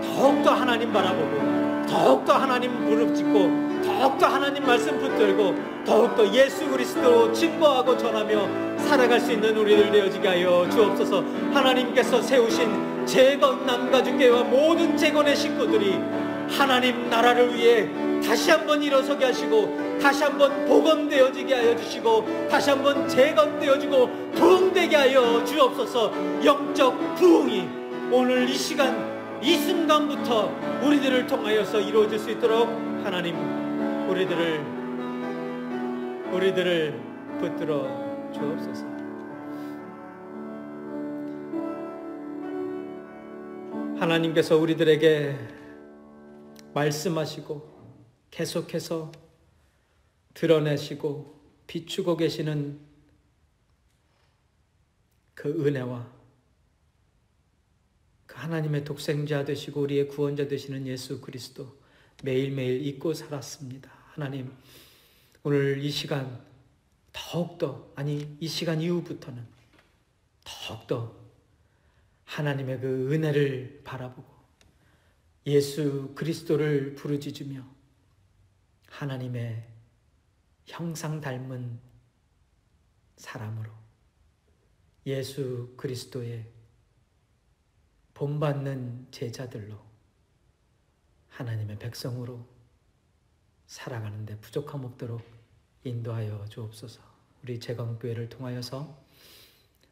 더욱더 하나님 바라보고 더욱더 하나님 무릎 짓고 더욱더 하나님 말씀 붙들고 더욱더 예수 그리스도 증거하고 전하며 살아갈 수 있는 우리들 되어지게 하여 주옵소서. 하나님께서 세우신 재건 남가주교회와 모든 재건의 식구들이 하나님 나라를 위해 다시 한번 일어서게 하시고 다시 한번 복원되어지게 하여 주시고 다시 한번 재건되어지고 부흥되게 하여 주옵소서. 영적 부흥이 오늘 이 시간 이 순간부터 우리들을 통하여서 이루어질 수 있도록 하나님 우리들을 붙들어 주옵소서. 하나님께서 우리들에게 말씀하시고 계속해서 드러내시고 비추고 계시는 그 은혜와 그 하나님의 독생자 되시고 우리의 구원자 되시는 예수 그리스도 매일매일 잊고 살았습니다. 하나님, 오늘 이 시간 더욱더, 아니 이 시간 이후부터는 더욱더 하나님의 그 은혜를 바라보고 예수 그리스도를 부르짖으며 하나님의 형상 닮은 사람으로 예수 그리스도의 본받는 제자들로 하나님의 백성으로 살아가는 데 부족함 없도록 인도하여 주옵소서. 우리 재건교회를 통하여서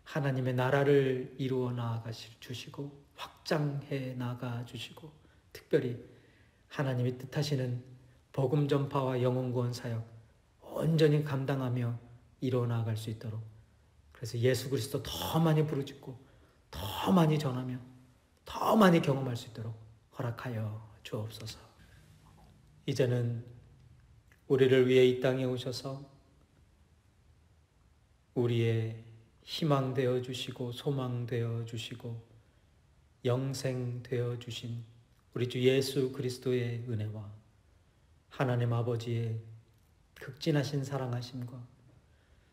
하나님의 나라를 이루어 나아가 주시고 확장해 나가 주시고 특별히 하나님이 뜻하시는 복음 전파와 영혼 구원 사역 온전히 감당하며 이루어 나아갈 수 있도록, 그래서 예수 그리스도 더 많이 부르짖고 더 많이 전하며 더 많이 경험할 수 있도록 허락하여 주옵소서. 이제는 우리를 위해 이 땅에 오셔서 우리의 희망 되어 주시고 소망 되어 주시고 영생 되어 주신 우리 주 예수 그리스도의 은혜와 하나님 아버지의 극진하신 사랑하심과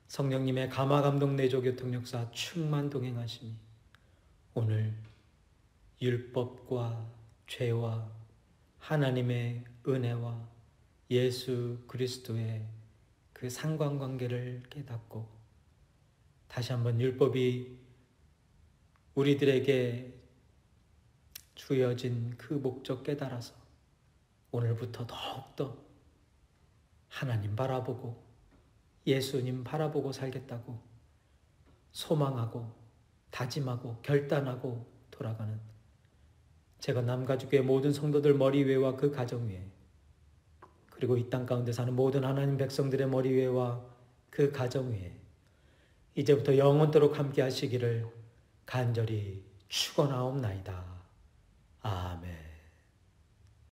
성령님의 감화 감동 내조 교통 역사 충만 동행하심이 오늘 율법과 죄와 하나님의 은혜와 예수 그리스도의 그 상관관계를 깨닫고 다시 한번 율법이 우리들에게 주어진 그 목적 깨달아서 오늘부터 더욱더 하나님 바라보고 예수님 바라보고 살겠다고 소망하고 다짐하고 결단하고 돌아가는 제가 남가주교의 모든 성도들 머리 위에와 그 가정 위에, 그리고 이 땅 가운데 사는 모든 하나님 백성들의 머리 위에와 그 가정 위에 이제부터 영원토록 함께 하시기를 간절히 축원하옵나이다.